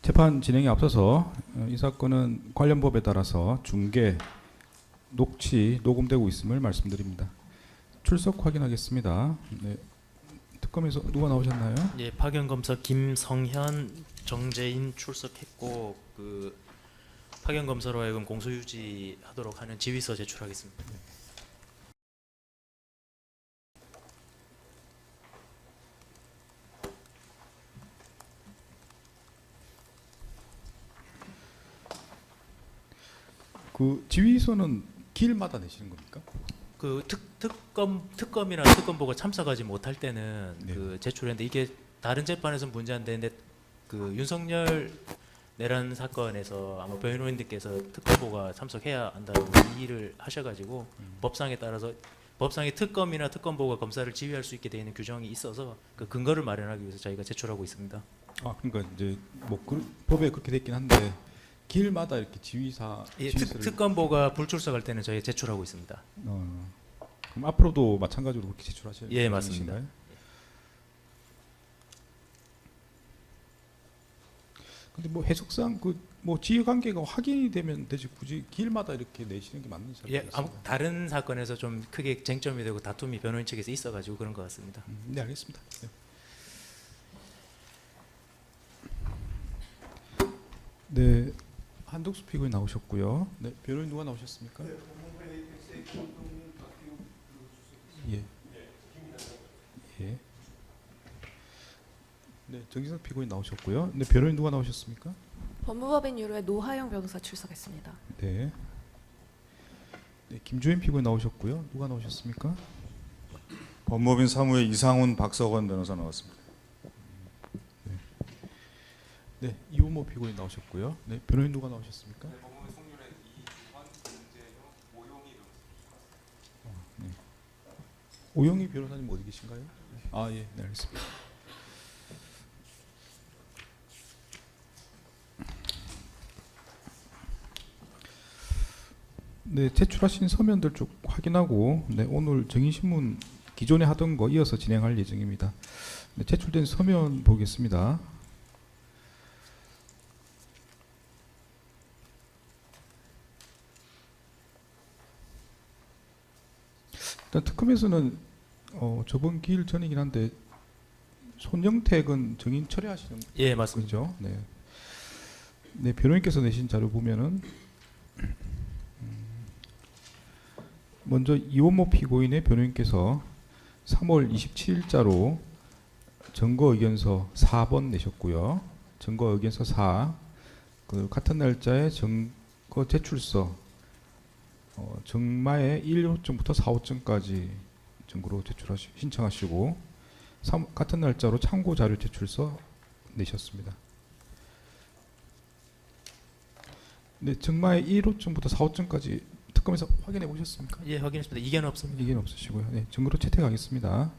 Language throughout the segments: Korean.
재판 진행에 앞서서 이 사건은 관련 법에 따라서 중계, 녹취, 녹음되고 있음을 말씀드립니다. 출석 확인하겠습니다. 네. 특검에서 누가 나오셨나요? 예, 파견 검사 김성현, 정재인 출석했고 그 파견 검사로 하여금 공소 유지하도록 하는 지휘서 제출하겠습니다. 그 지휘서는 길마다 내시는 겁니까? 그 특검이나 특검보가 참석하지 못할 때는 네. 그 제출했는데 이게 다른 재판에서 문제 안 되는데 그 윤석열 내란 사건에서 아마 변호인들께서 특검보가 참석해야 한다고 이의를 하셔가지고 법상에 따라서 법상에 특검이나 특검보가 검사를 지휘할 수 있게 되어 있는 규정이 있어서 그 근거를 마련하기 위해서 저희가 제출하고 있습니다. 아, 그러니까 이제 뭐 법에 그렇게 됐긴 한데 길마다 이렇게 예, 지휘서를 특검보가 불출석할 때는 저희 제출하고 있습니다. 그럼 앞으로도 마찬가지로 그렇게 제출하실 예, 맞습니다. 예정이신가요? 근데 뭐 해석상 그 뭐 지휘 관계가 확인이 되면 되지 굳이 길마다 이렇게 내시는 게 맞는지 잘 예, 모르겠습니다. 다른 사건에서 좀 크게 쟁점이 되고 다툼이 변호인 측에서 있어가지고 그런 것 같습니다. 네, 알겠습니다. 네. 네, 한독수 피고인 나오셨고요. 네, 변호인 누가 나오셨습니까? 예. 예. 네, 정진석 피고인 나오셨고요. 네, 변호인 누가 나오셨습니까? 법무법인 유로의 노하영 변호사 출석했습니다. 네. 네, 김주인 피고인 나오셨고요. 누가 나오셨습니까? 법무법인 사무의 이상훈 박석원 변호사 나왔습니다. 네, 이호모 피고인 나오셨고요. 네, 변호인 누가 나오셨습니까? 오영희 변호사님 어디 계신가요? 아, 예, 네, 알겠습니다. 네, 제출하신 서면들 쭉 확인하고 네, 오늘 정의신문 기존에 하던 거 이어서 진행할 예정입니다. 네, 제출된 서면 보겠습니다. 일단 특검에서는 저번 기일 전이긴 한데 손영택은 정인 철회하시는 예, 맞습니다. 거죠. 네. 네, 변호인께서 내신 자료 보면은 먼저 이원모 피고인의 변호인께서 3월 27일자로 증거 의견서 4번 내셨고요. 증거 의견서 4, 그 같은 날짜에 증거 제출서 정마의 1호점부터 4호점까지 증거로 신청하시고 같은 날짜로 참고 자료 제출서 내셨습니다. 네, 정마의 1호점부터 4호점까지 특검에서 확인해 보셨습니까? 예, 확인했습니다. 이견 없습니다. 이견 없으시고요. 네, 증거로 채택하겠습니다.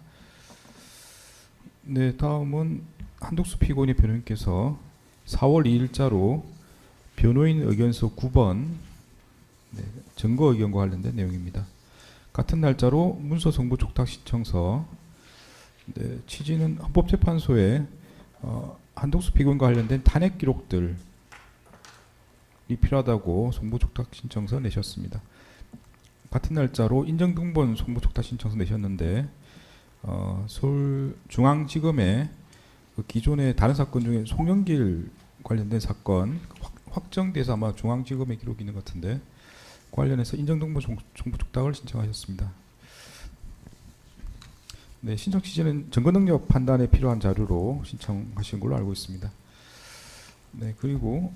네, 다음은 한독수 피고인의 변호인께서 4월 2일자로 변호인 의견서 9번 네, 증거 의견과 관련된 내용입니다. 같은 날짜로 문서 정보 촉탁 신청서 네, 취지는 헌법재판소에 한독수 피고인과 관련된 탄핵 기록들이 필요하다고 송부 촉탁 신청서 내셨습니다. 같은 날짜로 인정등본 송부 촉탁 신청서 내셨는데 서울중앙지검에 그 기존의 다른 사건 중에 송영길 관련된 사건 확정돼서 아마 중앙지검에 기록이 있는 것 같은데 관련해서 인정등본 송부 촉탁을 신청하셨습니다. 네, 신청 취지는 증거능력 판단에 필요한 자료로 신청하신 걸로 알고 있습니다. 네, 그리고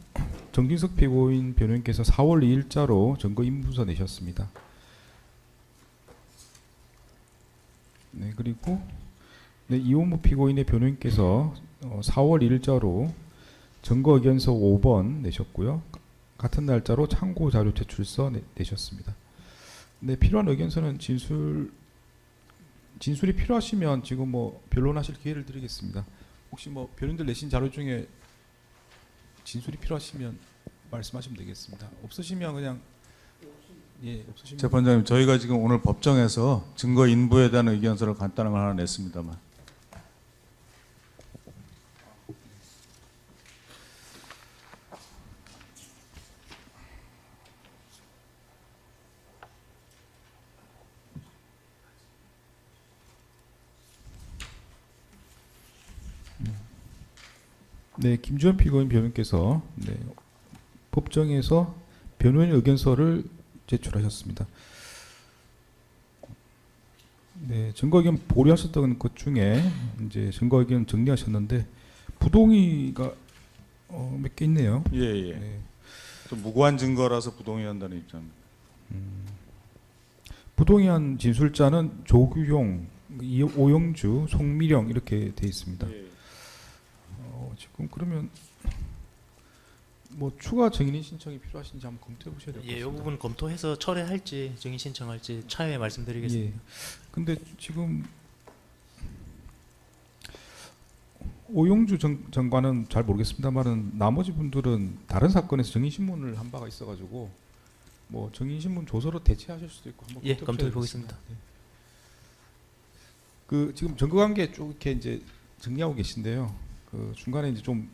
정진석 피고인 변호인께서 4월 2일자로 증거 인문서 내셨습니다. 네, 그리고 네, 이호모 피고인의 변호인께서 4월 1일자로 증거 의견서 5번 내셨고요. 같은 날짜로 참고 자료 제출서 내셨습니다. 네, 필요한 의견서는 진술이 필요하시면 지금 뭐 변론하실 기회를 드리겠습니다. 혹시 뭐 변호인들 내신 자료 중에 진술이 필요하시면 말씀하시면 되겠습니다. 없으시면 그냥 예, 없으시면 재판장님, 저희가 지금 오늘 법정에서 증거 인부에 대한 의견서를 간단한 걸 하나 냈습니다만 네, 김주현 피고인 변호인께서 법정에서 변호인 의견서를 제출하셨습니다. 네, 증거 의견 보류하셨던 것 중에 이제 증거 의견 정리하셨는데 부동의가 몇 개 있네요. 예, 예. 네. 좀 무고한 증거라서 부동의한다는 입장. 부동의한 진술자는 조규용, 오영주, 송미령 이렇게 돼 있습니다. 예. 지금 그러면 뭐 추가 증인 신청이 필요하신지 한번 검토해 보셔야 될 것 예, 이 같습니다. 부분 검토해서 철회할지 증인 신청할지 차후에 말씀드리겠습니다. 예. 근데 지금 오용주 장관은 잘 모르겠습니다만은 나머지 분들은 다른 사건에서 증인 신문을 한 바가 있어가지고 뭐 증인 신문 조서로 대체하실 수도 있고 한번 예, 검토해 검토해 보겠습니다. 예. 그 지금 증거관계 쭉 이렇게 이제 정리하고 계신데요. 그 중간에 이제 좀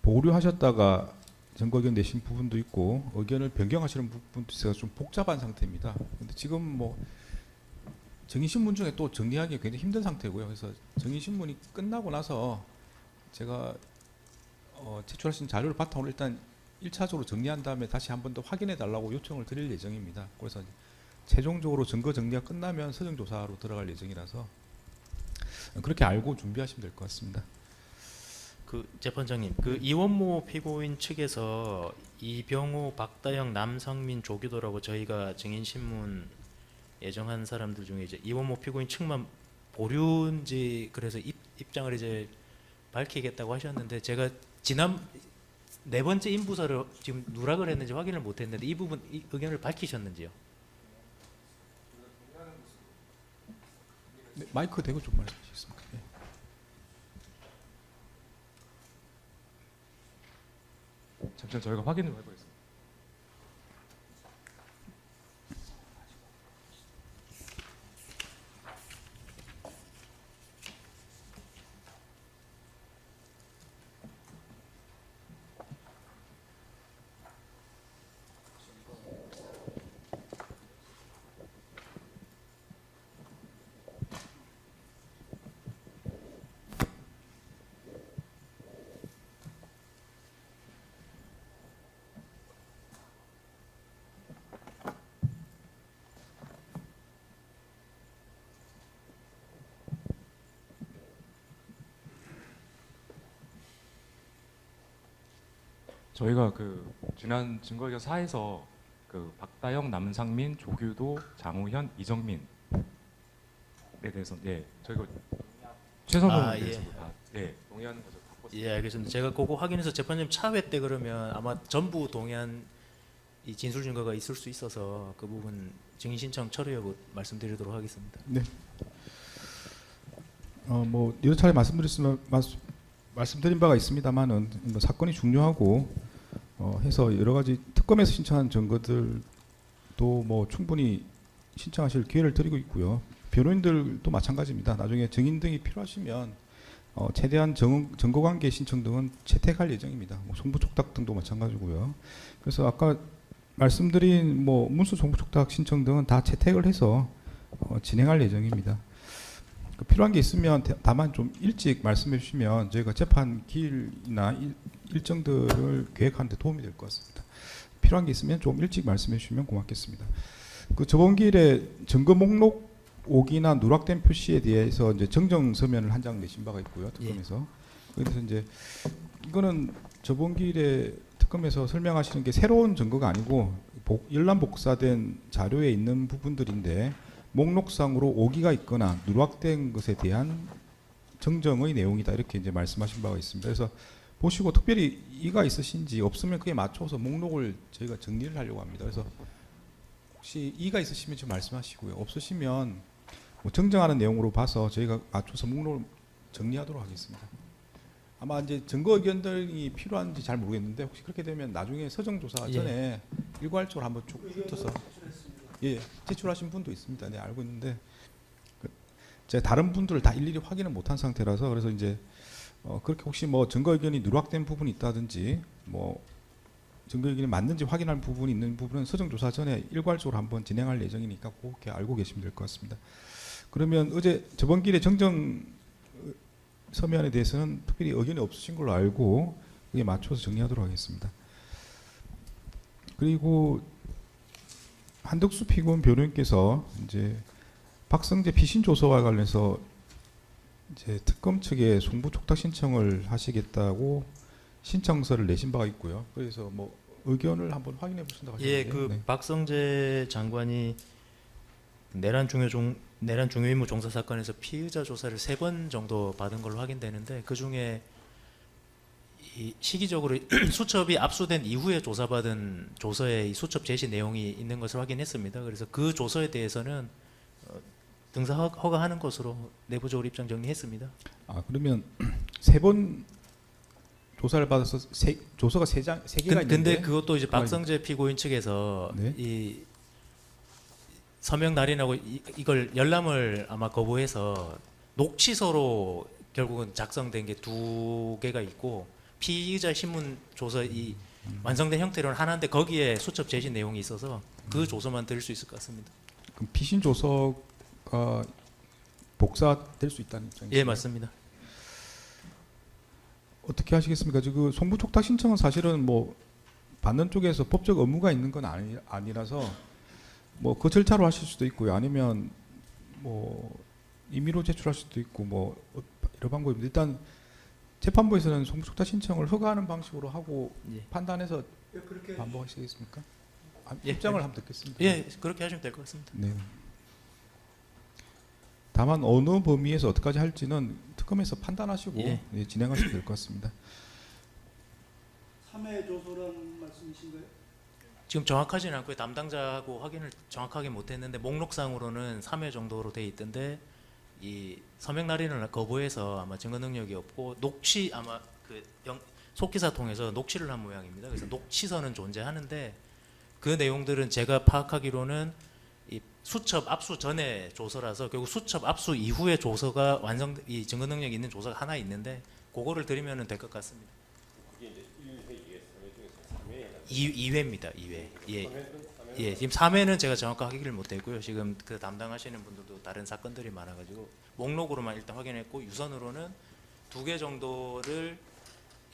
보류하셨다가 증거 의견 내신 부분도 있고 의견을 변경하시는 부분도 있어서 좀 복잡한 상태입니다. 근데 지금 뭐 증인신문 중에 또 정리하기 굉장히 힘든 상태고요. 그래서 증인신문이 끝나고 나서 제가 제출하신 자료를 바탕으로 일단 1차적으로 정리한 다음에 다시 한 번 더 확인해 달라고 요청을 드릴 예정입니다. 그래서 최종적으로 증거 정리가 끝나면 서정조사로 들어갈 예정이라서 그렇게 알고 준비하시면 될 것 같습니다. 그 재판장님, 그 이원모 피고인 측에서 이병호, 박다영, 남성민, 조규도라고 저희가 증인 신문 예정한 사람들 중에 이제 이원모 피고인 측만 보류인지 그래서 입장을 이제 밝히겠다고 하셨는데 제가 지난 네 번째 인부서를 지금 누락을 했는지 확인을 못했는데 이 부분 이 의견을 밝히셨는지요? 네, 마이크 대고 좀 말씀하시겠습니까? 네. 잠시만 저희가 확인을 해보겠습니다. 저희가 그 지난 증거의견 4에서 그 박다영, 남상민, 조규도, 장우현, 이정민에 대해서 저희가 최선을 예. 위해서 다 동의하는 거죠. 예, 알겠습니다. 제가 그거 확인해서 재판장님 차회 때 그러면 아마 전부 동의한 이 진술 증거가 있을 수 있어서 그 부분 증인 신청 철회 여부 말씀드리도록 하겠습니다. 네. 뭐 여러 차례 말씀드린 바가 있습니다만은 뭐 사건이 중요하고 해서 여러 가지 특검에서 신청한 증거들도 뭐 충분히 신청하실 기회를 드리고 있고요. 변호인들도 마찬가지입니다. 나중에 증인 등이 필요하시면 최대한 증거관계 신청 등은 채택할 예정입니다. 뭐 송부촉탁 등도 마찬가지고요. 그래서 아까 말씀드린 뭐 문서 송부촉탁 신청 등은 다 채택을 해서 진행할 예정입니다. 필요한 게 있으면 다만 좀 일찍 말씀해 주시면 저희가 재판 기일이나 일정들을 계획하는 데 도움이 될 것 같습니다. 필요한 게 있으면 좀 일찍 말씀해 주시면 고맙겠습니다. 그 저번 기일에 증거 목록 오기나 누락된 표시에 대해서 이제 정정 서면을 한 장 내신 바가 있고요. 특검에서. 그래서 이제 이거는 저번 기일에 특검에서 설명하시는 게 새로운 증거가 아니고 열람 복사된 자료에 있는 부분들인데 목록상으로 오기가 있거나 누락된 것에 대한 정정의 내용이다 이렇게 이제 말씀하신 바가 있습니다. 그래서 보시고 특별히 이가 있으신지 없으면 그에 맞춰서 목록을 저희가 정리를 하려고 합니다. 그래서 혹시 이가 있으시면 좀 말씀하시고요. 없으시면 뭐 정정하는 내용으로 봐서 저희가 맞춰서 목록을 정리하도록 하겠습니다. 아마 이제 증거 의견들이 필요한지 잘 모르겠는데 혹시 그렇게 되면 나중에 서정조사 전에 일괄적으로 한번 쭉 붙어서 제출하신 분도 있습니다. 네, 알고 있는데 제가 다른 분들을 다 일일이 확인을 못한 상태라서 그래서 이제 그렇게 혹시 뭐 증거 의견이 누락된 부분이 있다든지 뭐 증거 의견이 맞는지 확인할 부분이 있는 부분은 서정조사 전에 일괄적으로 한번 진행할 예정이니까 그렇게 알고 계시면 될 것 같습니다. 그러면 어제 저번 기일에 정정 서면에 대해서는 특별히 의견이 없으신 걸로 알고 그에 맞춰서 정리하도록 하겠습니다. 그리고 한덕수 피고인 변호인께서 이제 박성재 피신 조서와 관련해서 이제 특검 측에 송부 촉탁 신청을 하시겠다고 신청서를 내신 바가 있고요. 그래서 뭐 의견을 한번 확인해 보신다고 하셨는데. 예, 그 네. 박성재 장관이 내란 중요 임무 종사 사건에서 피의자 조사를 3번 정도 받은 걸로 확인되는데 그 중에 이 시기적으로 수첩이 압수된 이후에 조사받은 조서에 이 수첩 제시 내용이 있는 것을 확인했습니다. 그래서 그 조서에 대해서는 등사 허가하는 것으로 내부적으로 입장 정리했습니다. 아 그러면 3번 조사를 받아서 조서가 3개가 있는데. 근데 그것도 이제 박성재 피고인 측에서 네. 이 서명 날인하고 이걸 열람을 아마 거부해서 녹취서로 결국은 작성된 게 2개가 있고 피의자 신문 조서 이 완성된 형태로는 하나인데 거기에 수첩 제시 내용이 있어서 그 조서만 드릴 수 있을 것 같습니다. 그럼 피신 조서가 복사될 수 있다는 입장이죠? 예, 맞습니다. 어떻게 하시겠습니까? 지금 송부 촉탁 신청은 사실은 뭐 받는 쪽에서 법적 의무가 있는 건 아니라서 뭐 그 절차로 하실 수도 있고요. 아니면 뭐 임의로 제출할 수도 있고 뭐 여러 방법입니다. 일단 재판부에서는 송부 촉탁 신청을 허가하는 방식으로 하고 예. 판단해서 반복하시겠습니까? 예. 입장을 한번 듣겠습니다. 예, 그렇게 하시면 될 것 같습니다. 네. 다만 어느 범위에서 어떻게까지 할지는 특검에서 판단하시고 예. 예, 진행하시면 될 것 같습니다. 3회 조서란 말씀이신가요? 지금 정확하지는 않고요. 담당자하고 확인을 정확하게 못했는데 목록상으로는 3회 정도로 돼 있던데 이 서명 날인을 거부해서 아마 증거 능력이 없고 녹취 아마 그 속기사 통해서 녹취를 한 모양입니다. 그래서 녹취서는 존재하는데 그 내용들은 제가 파악하기로는 이 수첩 압수 전에 조서라서 결국 수첩 압수 이후에 조서가 이 증거 능력이 있는 조서가 하나 있는데 그거를 드리면 될 것 같습니다. 2회입니다. 2회. 예, 지금 3회는 제가 정확하게 확인을 못했고요. 지금 그 담당하시는 분들도 다른 사건들이 많아가지고 목록으로만 일단 확인했고 유선으로는 2개 정도를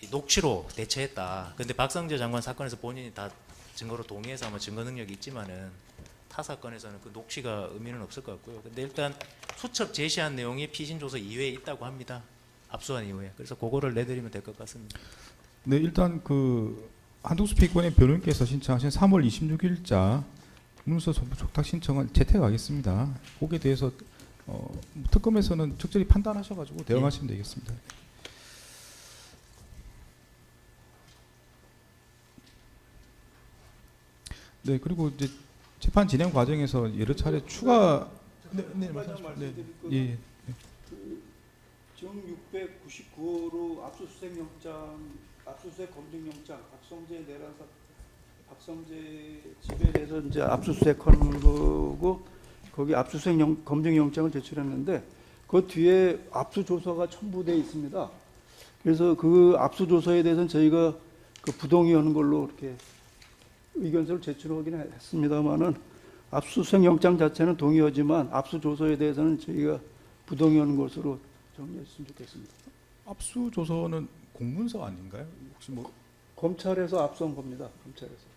이 녹취로 대체했다. 근데 박성재 장관 사건에서 본인이 다 증거로 동의해서 아마 증거 능력이 있지만은 타 사건에서는 그 녹취가 의미는 없을 것 같고요. 근데 일단 수첩 제시한 내용이 피신 조서 2회에 있다고 합니다. 압수한 이후에. 그래서 그거를 내드리면 될 것 같습니다. 네, 일단 그 한동수 피고인의 변호인께서 신청하신 3월 26일자 문서 송부 촉탁 신청은 채택하겠습니다. 거기에 대해서 특검에서는 적절히 판단하셔가지고 대응하시면 되겠습니다. 네, 그리고 이제 재판 진행 과정에서 여러 차례 추가 네, 말씀하십시오. 네, 예. 정 699호로 압수수색 영장, 압수수색 검증영장, 박성재 집에 대해서 이제 압수수색한 거고 거기 압수수색 검증영장을 제출했는데 그 뒤에 압수조서가 첨부되어 있습니다. 그래서 그 압수조서에 대해서는 저희가 그 부동의하는 걸로 이렇게 의견서를 제출하기는 했습니다만은 압수수색 영장 자체는 동의하지만 압수조서에 대해서는 저희가 부동의하는 것으로 정리했으면 좋겠습니다. 압수 조서는 공문서 아닌가요? 혹시 뭐 검찰에서 압수한 겁니다. 검찰에서.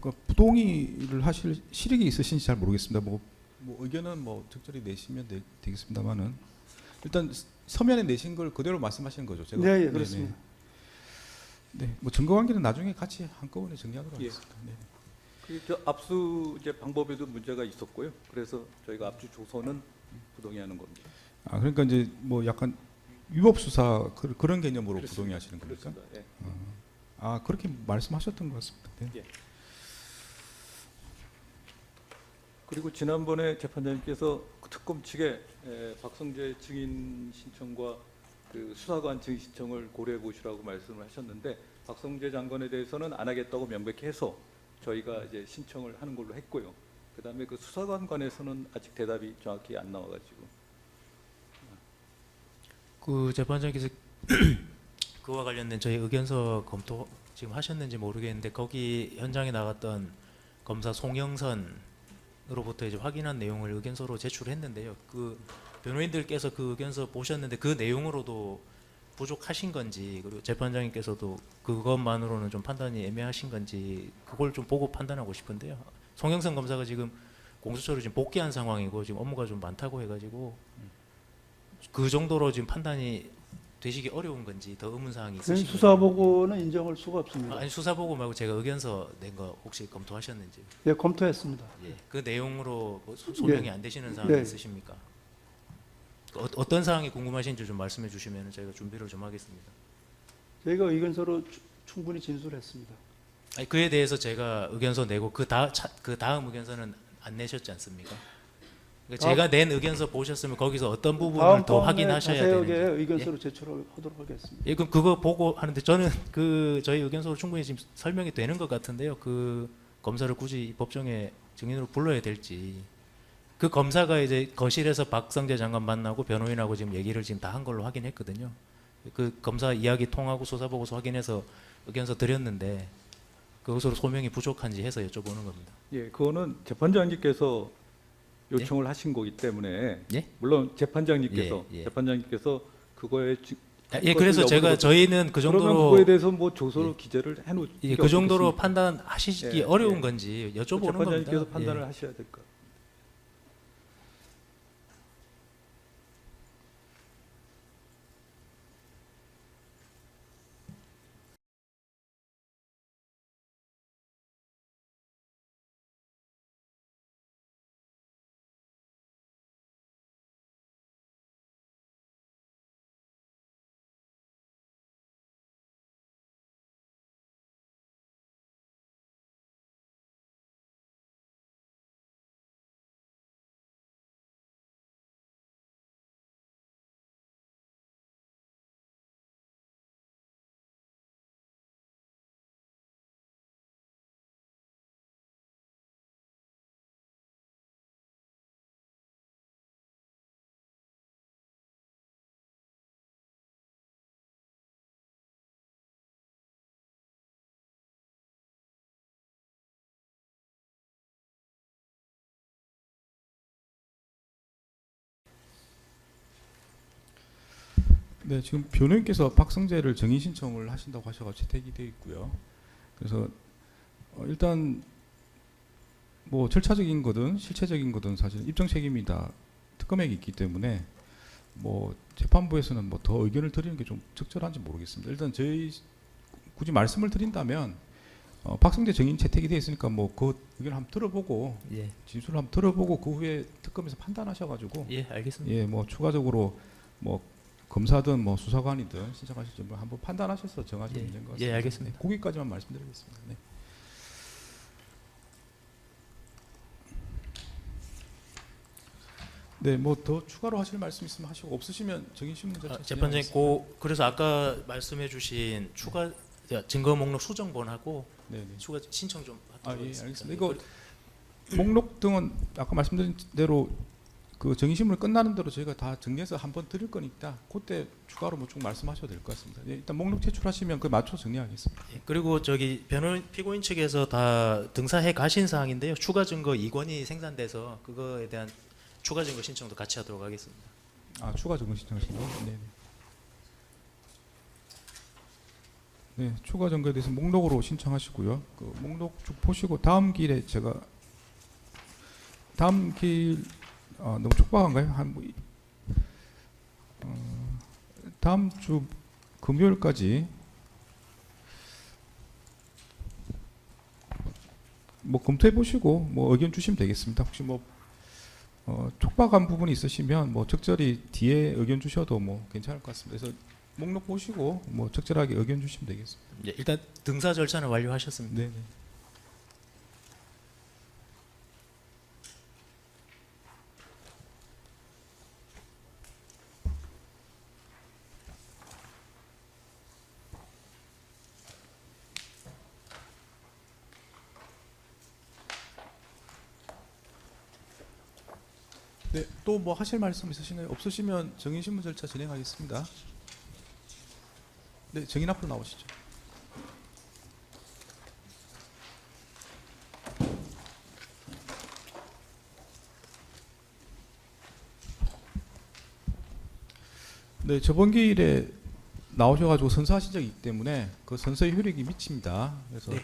그러니까 부동의를 하실 실익이 있으신지 잘 모르겠습니다. 뭐 의견은 뭐 적절히 내시면 되겠습니다만은 일단 서면에 내신 걸 그대로 말씀하시는 거죠. 제가 네, 예, 그렇습니다. 네, 뭐 증거 관계는 나중에 같이 한꺼번에 정리하도록 예. 하겠습니다. 네. 저 압수 이제 방법에도 문제가 있었고요. 그래서 저희가 압수 조서는 부동의하는 겁니다. 아 그러니까 이제 뭐 약간 위법 수사 그런 개념으로 그렇습니다. 부동의하시는 겁니까? 그렇습니다. 예. 아 그렇게 말씀하셨던 것 같습니다. 네. 예. 그리고 지난번에 재판장님께서 특검 측에 박성재 증인 신청과 그 수사관 증인 신청을 고려해 보시라고 말씀을 하셨는데 박성재 장관에 대해서는 안 하겠다고 명백히 해서 저희가 이제 신청을 하는 걸로 했고요. 그다음에 그 수사관 관해서는 아직 대답이 정확히 안 나와가지고. 그 재판장께서 그와 관련된 저희 의견서 검토 지금 하셨는지 모르겠는데 거기 현장에 나갔던 검사 송영선 변호인으로부터 이제 확인한 내용을 의견서로 제출했는데요. 그 변호인들께서 그 의견서 보셨는데 그 내용으로도 부족하신 건지, 그리고 재판장님께서도 그것만으로는 좀 판단이 애매하신 건지 그걸 좀 보고 판단하고 싶은데요. 송영선 검사가 지금 공수처로 지금 복귀한 상황이고 지금 업무가 좀 많다고 해가지고 그 정도로 지금 판단이 되시기 어려운 건지 더 의문 사항이 있으신 건지. 수사보고는 인정할 수가 없습니다. 아니 수사보고 말고 제가 의견서 낸 거 혹시 검토하셨는지. 예, 검토했습니다. 예. 그 내용으로 뭐 소명이 안 되시는 사항이 예. 있으십니까? 어떤 사항이 궁금하신지 좀 말씀해 주시면 저희가 준비를 좀 하겠습니다. 저희가 의견서로 충분히 진술했습니다. 아니, 그에 대해서 제가 의견서 내고 그 다음 의견서는 안 내셨지 않습니까? 그러니까 제가 낸 의견서 보셨으면 거기서 어떤 부분을 더 확인하셔야 자세하게 되는지. 의견서로 제출하도록 하겠습니다. 예, 그럼 그거 보고 하는데 저는 그 저희 의견서로 충분히 지금 설명이 되는 것 같은데요. 그 검사를 굳이 법정에 증인으로 불러야 될지. 그 검사가 이제 거실에서 박성재 장관 만나고 변호인하고 지금 얘기를 지금 다 한 걸로 확인했거든요. 그 검사 이야기 통하고 수사보고서 확인해서 의견서 드렸는데 그것으로 소명이 부족한지 해서 여쭤보는 겁니다. 예, 그거는 재판장님께서 요청을 하신 거기 때문에 예? 물론 재판장님께서 예, 예. 재판장님께서 그거에 예, 그래서 제가 저희는 그 그러면 정도로 그거에 대해서 뭐 조서로 기재를 해놓을 예, 그 정도로 판단하시기 예, 어려운 예. 건지 여쭤보는 겁니다. 재판장님께서 판단을 예. 하셔야 될 것. 네, 지금 변호인께서 박성재를 정인 신청을 하신다고 하셔서 채택이 되어 있고요. 그래서 일단 뭐 절차적인 거든 실체적인 거든 사실 입증 책임이 다 특검에게 있기 때문에 뭐 재판부에서는 뭐 더 의견을 드리는 게 좀 적절한지 모르겠습니다. 일단 저희 굳이 말씀을 드린다면 박성재 정인 채택이 되어 있으니까 뭐 그 의견을 한번 들어보고 예, 진술을 한번 들어보고 그 후에 특검에서 판단하셔가지고 예, 알겠습니다. 예, 뭐 추가적으로 뭐 검사든 뭐 수사관이든 신청하실 점을 한번 판단하셔서 정하시면 예, 되는 것 예, 같습니다. 알겠습니다. 네, 거기까지만 말씀드리겠습니다. 네. 네, 뭐 더 추가로 하실 말씀 있으면 하시고 없으시면 정인 신문 절차 재판장님, 진행하겠습니다. 그래서 아까 말씀해주신 추가 증거 목록 수정본하고 네, 네. 추가 신청 좀 아, 하도록 예, 하겠습니다. 알겠습니다. 이거 목록 등은 아까 말씀드린 대로 그 정인신문 끝나는 대로 저희가 다 정리해서 한번 드릴 거니까 그때 추가로 뭐 쭉 말씀하셔도 될 것 같습니다. 예, 일단 목록 제출하시면 그 맞춰 정리하겠습니다. 예, 그리고 저기 피고인 측에서 다 등사해 가신 사항인데요. 추가 증거 2권이 생산돼서 그거에 대한 추가 증거 신청도 같이 하도록 하겠습니다. 아, 추가 증거 신청하시는 거? 네. 네, 추가 증거에 대해서 목록으로 신청하시고요. 그 목록 쭉 보시고 다음 길에 제가 다음 길 너무 촉박한가요? 다음 주 금요일까지 뭐 검토해 보시고 뭐 의견 주시면 되겠습니다. 혹시 뭐 촉박한 부분이 있으시면 뭐 적절히 뒤에 의견 주셔도 뭐 괜찮을 것 같습니다. 그래서 목록 보시고 뭐 적절하게 의견 주시면 되겠습니다. 예, 일단 등사 절차는 완료하셨습니다. 네, 네. 네, 또 뭐 하실 말씀 있으신가요? 없으시면 정인 신문 절차 진행하겠습니다. 네, 정인 앞으로 나오시죠. 네, 저번 기일에 나오셔가지고 선서하신 적이 있기 때문에 그 선서의 효력이 미칩니다. 그래서 네.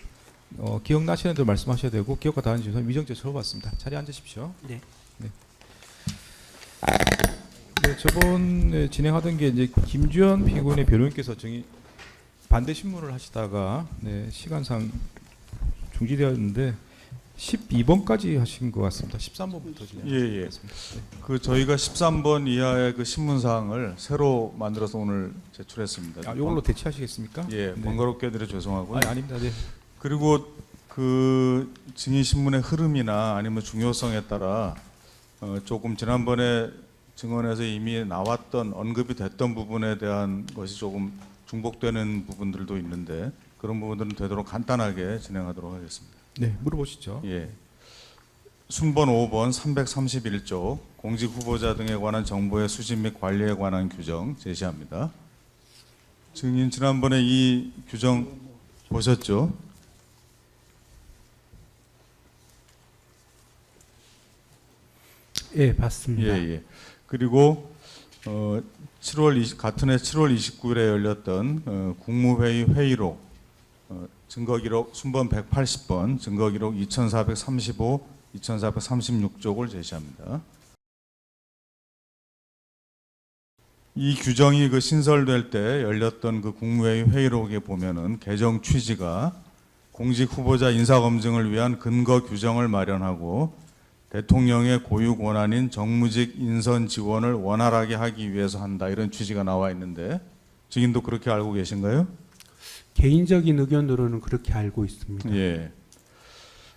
기억나시는 대로 말씀하셔야 되고 기억과 다른 지에서 위정죄 처벌받습니다. 자리에 앉으십시오. 네. 네, 저번에 진행하던 게 이제 김주현 피고인의 변호인께서 반대 신문을 하시다가 네, 시간상 중지되었는데 12번까지 하신 것 같습니다. 13번부터 진행하겠습니다. 그 저희가 13번 이하의 그 신문 사항을 새로 만들어서 오늘 제출했습니다. 이걸로 대체하시겠습니까? 예, 네. 번거롭게 드려 죄송하고요. 아닙니다. 네. 그리고 그 증인 신문의 흐름이나 아니면 중요성에 따라 조금 지난번에 증언에서 이미 나왔던 언급이 됐던 부분에 대한 것이 조금 중복되는 부분들도 있는데 그런 부분들은 되도록 간단하게 진행하도록 하겠습니다. 네, 물어보시죠. 예. 순번 5번 331조 공직 후보자 등에 관한 정보의 수집 및 관리에 관한 규정 제시합니다. 증인 지난번에 이 규정 보셨죠? 예, 봤습니다. 예. 그리고 같은 해 7월 29일에 열렸던 국무회의 회의록 증거기록 순번 180번 증거기록 2435, 2436쪽을 제시합니다. 이 규정이 그 신설될 때 열렸던 그 국무회의 회의록에 보면은 개정 취지가 공직 후보자 인사 검증을 위한 근거 규정을 마련하고 대통령의 고유 권한인 정무직 인선 지원을 원활하게 하기 위해서 한다 이런 취지가 나와 있는데 증인도 그렇게 알고 계신가요? 개인적인 의견으로는 그렇게 알고 있습니다. 예.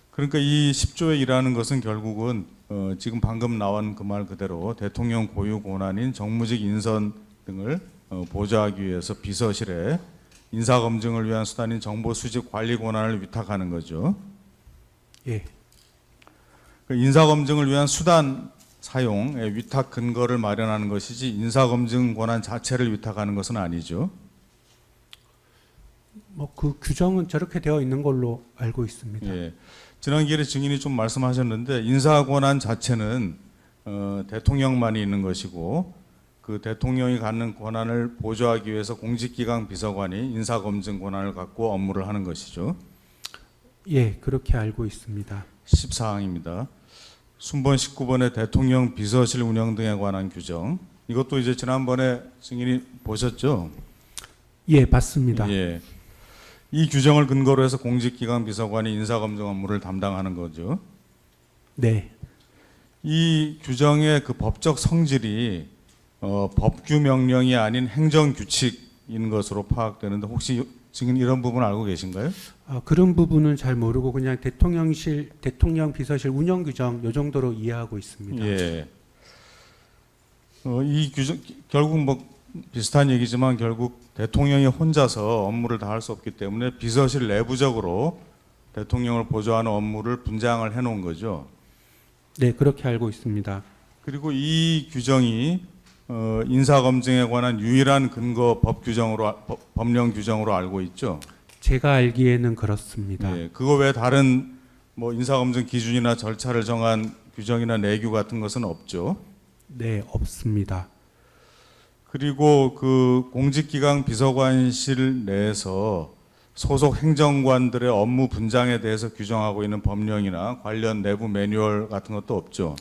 그러니까 이 10조의 일하는 것은 결국은 지금 방금 나온 그 말 그대로 대통령 고유 권한인 정무직 인선 등을 보좌하기 위해서 비서실에 인사 검증을 위한 수단인 정보 수집 관리 권한을 위탁하는 거죠. 예, 그 인사 검증을 위한 수단 사용의 위탁 근거를 마련하는 것이지 인사 검증 권한 자체를 위탁하는 것은 아니죠. 뭐 그 규정은 저렇게 되어 있는 걸로 알고 있습니다. 예. 지난 기회에 증인이 좀 말씀하셨는데 인사 권한 자체는 대통령만이 있는 것이고 그 대통령이 갖는 권한을 보좌하기 위해서 공직기강 비서관이 인사 검증 권한을 갖고 업무를 하는 것이죠. 예, 그렇게 알고 있습니다. 10사항입니다. 순번 19번의 대통령 비서실 운영 등에 관한 규정. 이것도 이제 지난번에 증인이 보셨죠? 예, 봤습니다. 예. 이 규정을 근거로 해서 공직기강 비서관이 인사검증 업무를 담당하는 거죠. 네, 이 규정의 그 법적 성질이 법규 명령이 아닌 행정규칙인 것으로 파악되는데 혹시 지금 이런 부분 알고 계신가요? 그런 부분은 잘 모르고 그냥 대통령 비서실 운영 규정 요 정도로 이해하고 있습니다. 예. 이 규정 결국 뭐 비슷한 얘기지만 결국 대통령이 혼자서 업무를 다 할 수 없기 때문에 비서실 내부적으로 대통령을 보좌하는 업무를 분장을 해놓은 거죠. 네, 그렇게 알고 있습니다. 그리고 이 규정이 인사검증에 관한 유일한 근거 법령 규정으로 알고 있죠. 제가 알기에는 그렇습니다. 예, 그거 외에 다른 뭐 인사검증 기준이나 절차를 정한 규정이나 내규 같은 것은 없죠. 네, 없습니다. 그리고 그 공직기강 비서관실 내에서 소속 행정관들의 업무 분장에 대해서 규정하고 있는 법령이나 관련 내부 매뉴얼 같은 것도 없죠.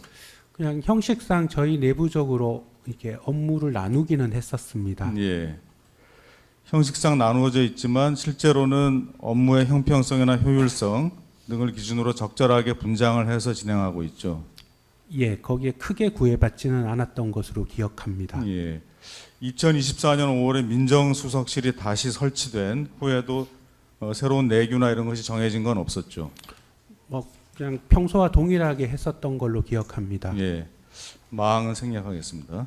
그냥 형식상 저희 내부적으로 이렇게 업무를 나누기는 했었습니다. 예. 형식상 나누어져 있지만 실제로는 업무의 형평성이나 효율성 등을 기준으로 적절하게 분장을 해서 진행하고 있죠. 예, 거기에 크게 구애받지는 않았던 것으로 기억합니다. 예. 2024년 5월에 민정수석실이 다시 설치된 후에도 새로운 내규나 이런 것이 정해진 건 없었죠. 뭐 그냥 평소와 동일하게 했었던 걸로 기억합니다. 예. 마항은 생략하겠습니다.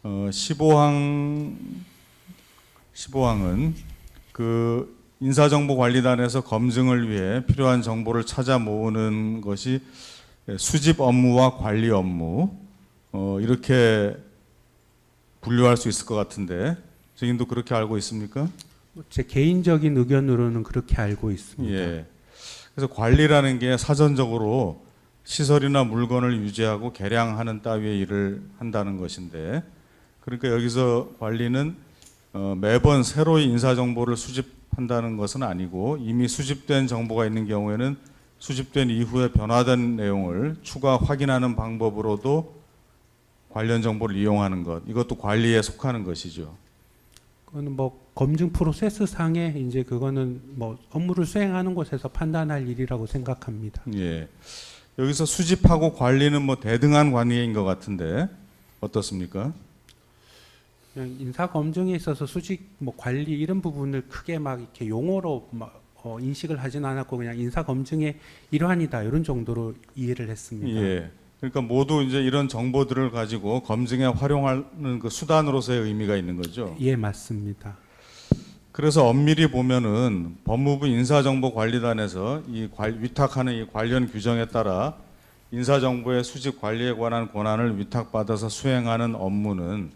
15항은 그 인사정보관리단에서 검증을 위해 필요한 정보를 찾아 모으는 것이 수집 업무와 관리 업무 이렇게 분류할 수 있을 것 같은데 증인도 그렇게 알고 있습니까? 제 개인적인 의견으로는 그렇게 알고 있습니다. 예. 그래서 관리라는 게 사전적으로 시설이나 물건을 유지하고 개량하는 따위의 일을 한다는 것인데 그러니까 여기서 관리는 매번 새로이 인사 정보를 수집한다는 것은 아니고 이미 수집된 정보가 있는 경우에는 수집된 이후에 변화된 내용을 추가 확인하는 방법으로도 관련 정보를 이용하는 것, 이것도 관리에 속하는 것이죠. 그거는 뭐 검증 프로세스 상에 이제 그거는 뭐 업무를 수행하는 곳에서 판단할 일이라고 생각합니다. 예. 여기서 수집하고 관리는 뭐 대등한 관계인 것 같은데 어떻습니까? 그냥 인사 검증에 있어서 수직 뭐 관리 이런 부분을 크게 막 이렇게 용어로 막 인식을 하진 않았고 그냥 인사 검증의 일환이다 이런 정도로 이해를 했습니다. 예. 그러니까 모두 이제 이런 정보들을 가지고 검증에 활용하는 그 수단으로서의 의미가 있는 거죠. 예, 맞습니다. 그래서 엄밀히 보면은 법무부 인사정보관리단에서 위탁하는 이 관련 규정에 따라 인사정보의 수집 관리에 관한 권한을 위탁받아서 수행하는 업무는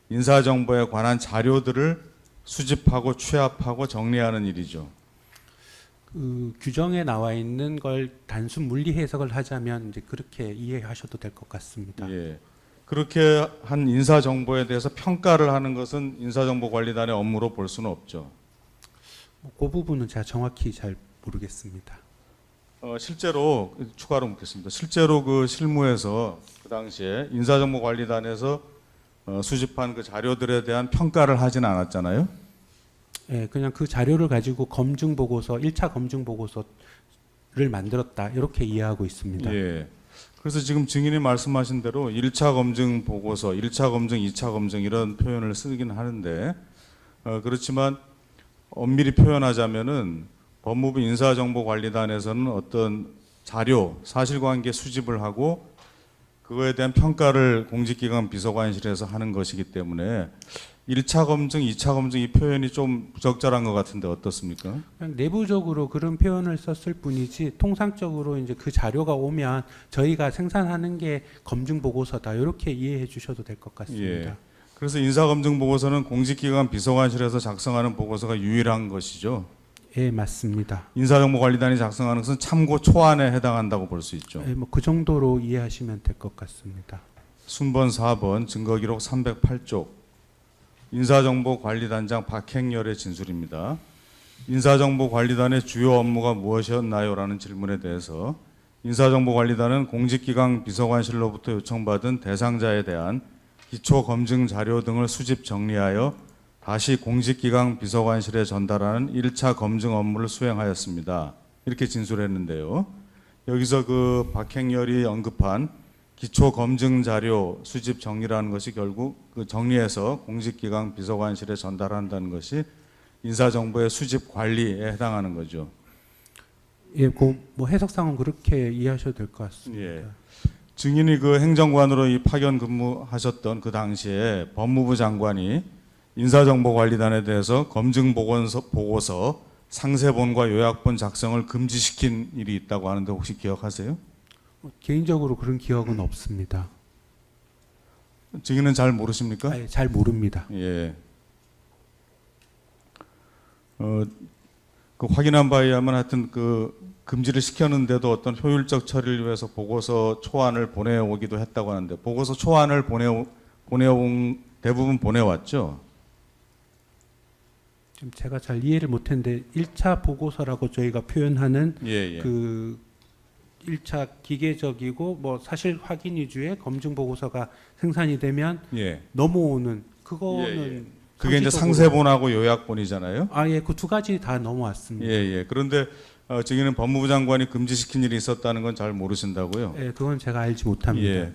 인사정보에 관한 자료들을 수집하고 취합하고 정리하는 일이죠. 그 규정에 나와 있는 걸 단순 물리 해석을 하자면 이제 그렇게 이해하셔도 될 것 같습니다. 예. 그렇게 한 인사정보에 대해서 평가를 하는 것은 인사정보관리단의 업무로 볼 수는 없죠. 그 부분은 제가 정확히 잘 모르겠습니다. 실제로 추가로 묻겠습니다. 실제로 그 실무에서 그 당시에 인사정보관리단에서 수집한 그 자료들에 대한 평가를 하진 않았잖아요. 예, 그냥 그 자료를 가지고 검증 보고서, 1차 검증 보고서를 만들었다 이렇게 이해하고 있습니다. 예. 그래서 지금 증인이 말씀하신 대로 1차 검증 보고서, 1차 검증, 2차 검증 이런 표현을 쓰긴 하는데 그렇지만 엄밀히 표현하자면은 법무부 인사정보관리단에서는 어떤 자료, 사실관계 수집을 하고 그거에 대한 평가를 공직기관 비서관실에서 하는 것이기 때문에 1차 검증, 2차 검증 이 표현이 좀 부적절한 것 같은데 어떻습니까? 그냥 내부적으로 그런 표현을 썼을 뿐이지 통상적으로 이제 그 자료가 오면 저희가 생산하는 게 검증 보고서다 이렇게 이해해 주셔도 될 것 같습니다. 예. 그래서 인사검증 보고서는 공직기관 비서관실에서 작성하는 보고서가 유일한 것이죠. 예, 맞습니다. 인사정보관리단이 작성하는 것은 참고 초안에 해당한다고 볼 수 있죠. 예, 뭐 그 정도로 이해하시면 될 것 같습니다. 순번 4번 증거기록 308쪽 인사정보관리단장 박행열의 진술입니다. 인사정보관리단의 주요 업무가 무엇이었나요? 라는 질문에 대해서 인사정보관리단은 공직기관 비서관실로부터 요청받은 대상자에 대한 기초검증 자료 등을 수집 정리하여 다시 공직기관 비서관실에 전달하는 1차 검증 업무를 수행하였습니다. 이렇게 진술했는데요. 여기서 그 박행열이 언급한 기초 검증 자료 수집 정리라는 것이 결국 그 정리해서 공직기관 비서관실에 전달한다는 것이 인사정보의 수집 관리에 해당하는 거죠. 예, 뭐 해석상은 그렇게 이해하셔도 될 것 같습니다. 예. 증인이 그 행정관으로 이 파견 근무하셨던 그 당시에 법무부 장관이 인사정보관리단에 대해서 검증 보고서 상세본과 요약본 작성을 금지시킨 일이 있다고 하는데 혹시 기억하세요? 개인적으로 그런 기억은 없습니다. 증인은 잘 모르십니까? 아예 잘 모릅니다. 예. 그 확인한 바에 의하면 하여튼 그 금지를 시켰는데도 어떤 효율적 처리를 위해서 보고서 초안을 보내오기도 했다고 하는데 보고서 초안을 보내온 대부분 보내왔죠. 좀 제가 잘 이해를 못했는데 1차 보고서라고 저희가 표현하는 예. 그 1차 기계적이고 뭐 사실 확인 위주의 검증 보고서가 생산이 되면 예. 넘어오는 그거는 그게 이제 상식적으로- 상세본하고 요약본이잖아요. 예, 그 두 가지 다 넘어왔습니다. 예. 그런데 증인은 법무부 장관이 금지시킨 일이 있었다는 건 잘 모르신다고요? 예, 그건 제가 알지 못합니다. 예.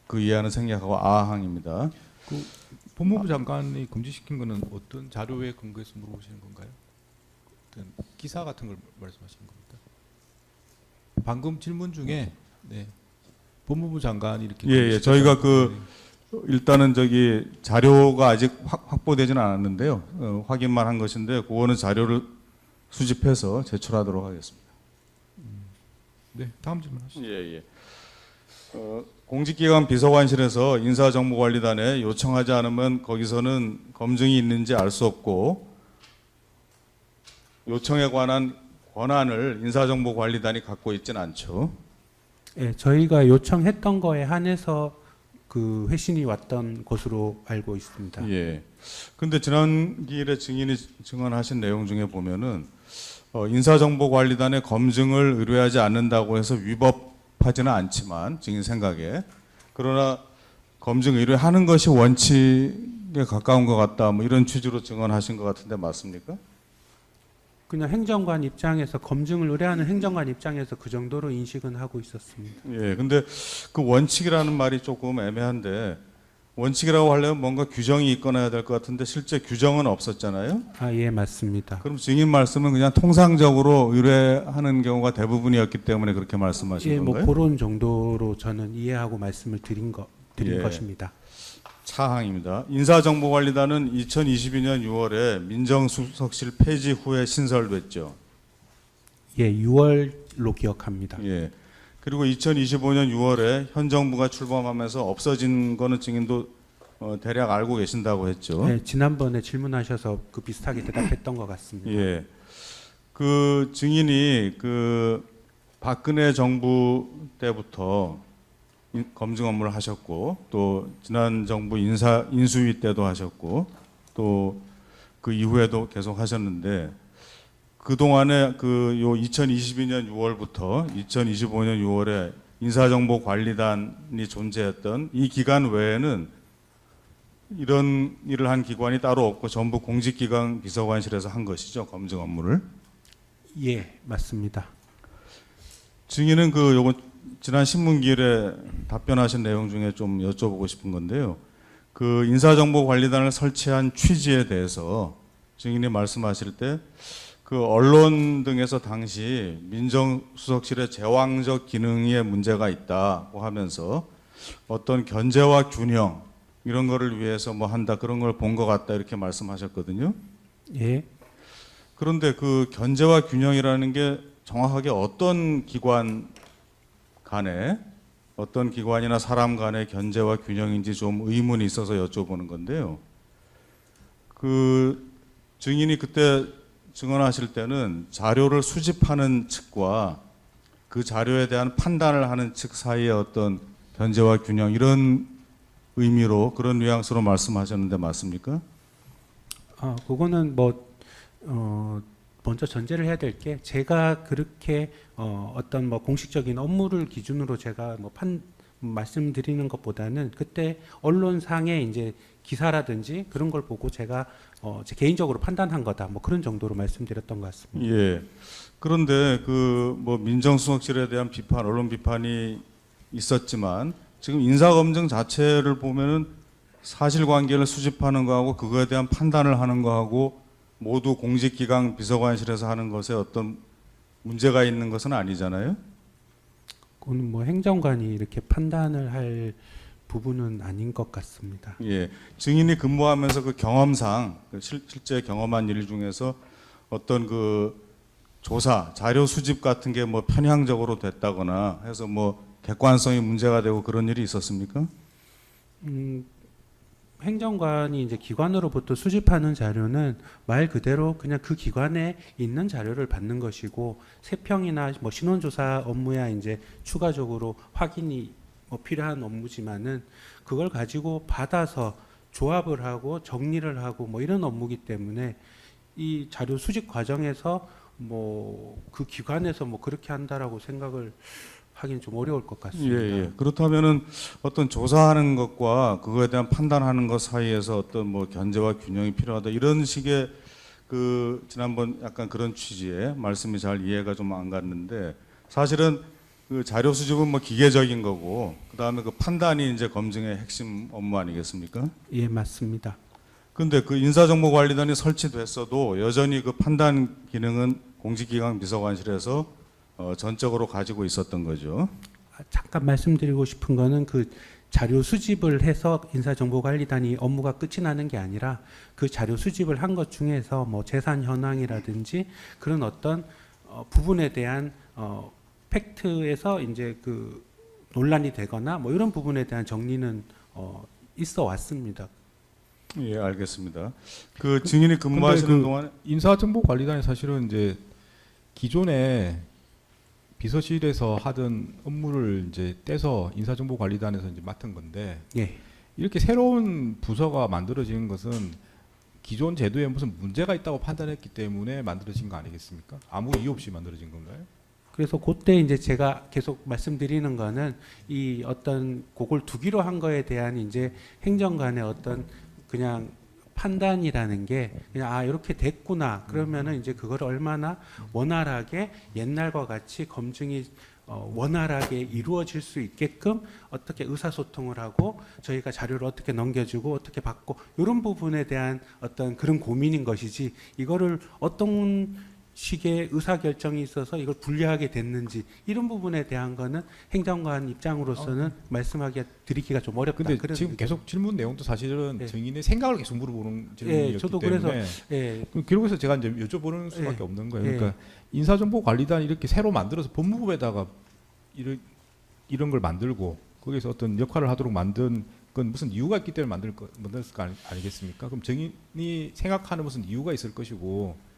그 이해하는 생략하고 아항입니다. 법무부 장관이 금지시킨 거는 어떤 자료에 근거해서 물어보시는 건가요? 어떤 기사 같은 걸 말씀하시는 겁니까? 방금 질문 중에 네. 법무부 장관이 이렇게 예. 저희가 일단은 저기 자료가 아직 확보되지는 않았는데요. 확인만 한 것인데 그거는 자료를 수집해서 제출하도록 하겠습니다. 네, 다음 질문 하시죠. 예. 공직기관 비서관실에서 인사정보관리단에 요청하지 않으면 거기서는 검증이 있는지 알 수 없고 요청에 관한 권한을 인사정보관리단이 갖고 있지는 않죠. 예, 저희가 요청했던 거에 한해서 그 회신이 왔던 것으로 알고 있습니다. 예. 근데 지난 기일에 증인이 증언하신 내용 중에 보면은 인사정보관리단의 검증을 의뢰하지 않는다고 해서 위법하지는 않지만 증인 생각에 그러나 검증 의뢰하는 것이 원칙에 가까운 것 같다. 뭐 이런 취지로 증언하신 것 같은데 맞습니까? 그냥 행정관 입장에서 검증을 의뢰하는 행정관 입장에서 그 정도로 인식은 하고 있었습니다. 예. 근데 그 원칙이라는 말이 조금 애매한데 원칙이라고 하려면 뭔가 규정이 있거나 해야 될 것 같은데 실제 규정은 없었잖아요. 아, 예, 맞습니다. 그럼 증인 말씀은 그냥 통상적으로 의뢰하는 경우가 대부분이었기 때문에 그렇게 말씀하신 예, 뭐 건가요? 그런 정도로 저는 이해하고 말씀을 드린 예. 것입니다. 차항입니다. 인사정보관리단은 2022년 6월에 민정수석실 폐지 후에 신설됐죠. 예, 6월로 기억합니다. 예. 그리고 2025년 6월에 현 정부가 출범하면서 없어진 거는 증인도 대략 알고 계신다고 했죠. 네, 지난번에 질문하셔서 그 비슷하게 대답했던 것 같습니다. 예. 그 증인이 그 박근혜 정부 때부터 검증 업무를 하셨고 또 지난 정부 인수위 때도 하셨고 또 그 이후에도 계속 하셨는데 그 동안에 그 요 2022년 6월부터 2025년 6월에 인사정보관리단이 존재했던 이 기간 외에는 이런 일을 한 기관이 따로 없고 전부 공직기강 비서관실에서 한 것이죠, 검증 업무를. 예, 맞습니다. 증인은 그 요거 지난 신문기일에 답변하신 내용 중에 좀 여쭤보고 싶은 건데요. 그 인사정보관리단을 설치한 취지에 대해서 증인이 말씀하실 때 그 언론 등에서 당시 민정수석실의 제왕적 기능에 문제가 있다고 하면서 어떤 견제와 균형 이런 거를 위해서 뭐 한다 그런 걸 본 것 같다 이렇게 말씀하셨거든요. 예, 그런데 그 견제와 균형이라는 게 정확하게 어떤 기관 간에 어떤 기관이나 사람 간의 견제와 균형인지 좀 의문이 있어서 여쭤보는 건데요. 그 증인이 그때 증언하실 때는 자료를 수집하는 측과 그 자료에 대한 판단을 하는 측 사이의 어떤 견제와 균형 이런 의미로 그런 뉘앙스로 말씀하셨는데 맞습니까? 그거는 먼저 전제를 해야 될 게 제가 그렇게 어떤 뭐 공식적인 업무를 기준으로 제가 말씀드리는 것보다는 그때 언론상의 이제 기사라든지 그런 걸 보고 제가 제 개인적으로 판단한 거다 뭐 그런 정도로 말씀드렸던 것 같습니다. 예. 그런데 그 뭐 민정수석실에 대한 비판, 언론 비판이 있었지만 지금 인사검증 자체를 보면은 사실관계를 수집하는 거하고 그거에 대한 판단을 하는 거하고 모두 공직기강 비서관실에서 하는 것에 어떤 문제가 있는 것은 아니잖아요. 그거는 뭐 행정관이 이렇게 판단을 할 부분은 아닌 것 같습니다. 예, 증인이 근무하면서 그 경험상 실제 경험한 일 중에서 어떤 그 조사, 자료 수집 같은 게 뭐 편향적으로 됐다거나 해서 뭐 객관성이 문제가 되고 그런 일이 있었습니까? 행정관이 이제 기관으로부터 수집하는 자료는 말 그대로 그냥 그 기관에 있는 자료를 받는 것이고 세평이나 뭐 신원조사 업무야 이제 추가적으로 확인이 뭐 필요한 업무지만은 그걸 가지고 받아서 조합을 하고 정리를 하고 뭐 이런 업무기 때문에 이 자료 수집 과정에서 뭐 그 기관에서 뭐 그렇게 한다라고 생각을 하기는 좀 어려울 것 같습니다. 예, 예. 그렇다면은 어떤 조사하는 것과 그거에 대한 판단하는 것 사이에서 어떤 뭐 견제와 균형이 필요하다 이런 식의 그 지난번 약간 그런 취지의 말씀이 잘 이해가 좀 안 갔는데 사실은 그 자료 수집은 뭐 기계적인 거고 그 다음에 그 판단이 이제 검증의 핵심 업무 아니겠습니까? 예, 맞습니다. 근데 그 인사정보관리단이 설치됐어도 여전히 그 판단 기능은 공직기강 비서관실에서 전적으로 가지고 있었던 거죠. 잠깐 말씀드리고 싶은 거는 그 자료 수집을 해서 인사정보관리단이 업무가 끝이 나는 게 아니라 그 자료 수집을 한 것 중에서 뭐 재산 현황이라든지 그런 어떤 부분에 대한 팩트에서 이제 그 논란이 되거나 뭐 이런 부분에 대한 정리는 있어 왔습니다. 예, 알겠습니다. 그 증인이 근무하시는 근데 그 동안 인사정보관리단이 사실은 이제 기존에 비서실에서 하던 업무를 이제 떼서 인사정보관리단에서 이제 맡은 건데 예. 이렇게 새로운 부서가 만들어지는 것은 기존 제도에 무슨 문제가 있다고 판단했기 때문에 만들어진 거 아니겠습니까? 아무 이유 없이 만들어진 건가요? 그래서 그때 이제 제가 계속 말씀드리는 거는 이 어떤 그걸 두기로 한 거에 대한 이제 행정관의 어떤 그냥 판단이라는 게 그냥 아 이렇게 됐구나 그러면은 이제 그걸 얼마나 원활하게 옛날과 같이 검증이 원활하게 이루어질 수 있게끔 어떻게 의사소통을 하고 저희가 자료를 어떻게 넘겨주고 어떻게 받고 이런 부분에 대한 어떤 그런 고민인 것이지 이거를 어떤 식의 의사결정이 있어서 이걸 분리하게 됐는지 이런 부분에 대한 거는 행정관 입장으로서는 말씀하기 드리기가 좀 어렵다. 근데 그런 지금 의견. 계속 질문 내용도 사실은 예. 증인의 생각을 계속 물어보는 질문이었기 저도 때문에 그래서 예, 그 기록에서 제가 이제 여쭤보는 수밖에 예. 없는 거예요. 예. 그러니까 인사정보관리단 이렇게 새로 만들어서 법무부에다가 이런 걸 만들고 거기서 어떤 역할을 하도록 만든 건 무슨 이유가 있기 때문에 만들었을 거 아니겠습니까? 그럼 증인이 생각하는 무슨 이유가 있을 것이고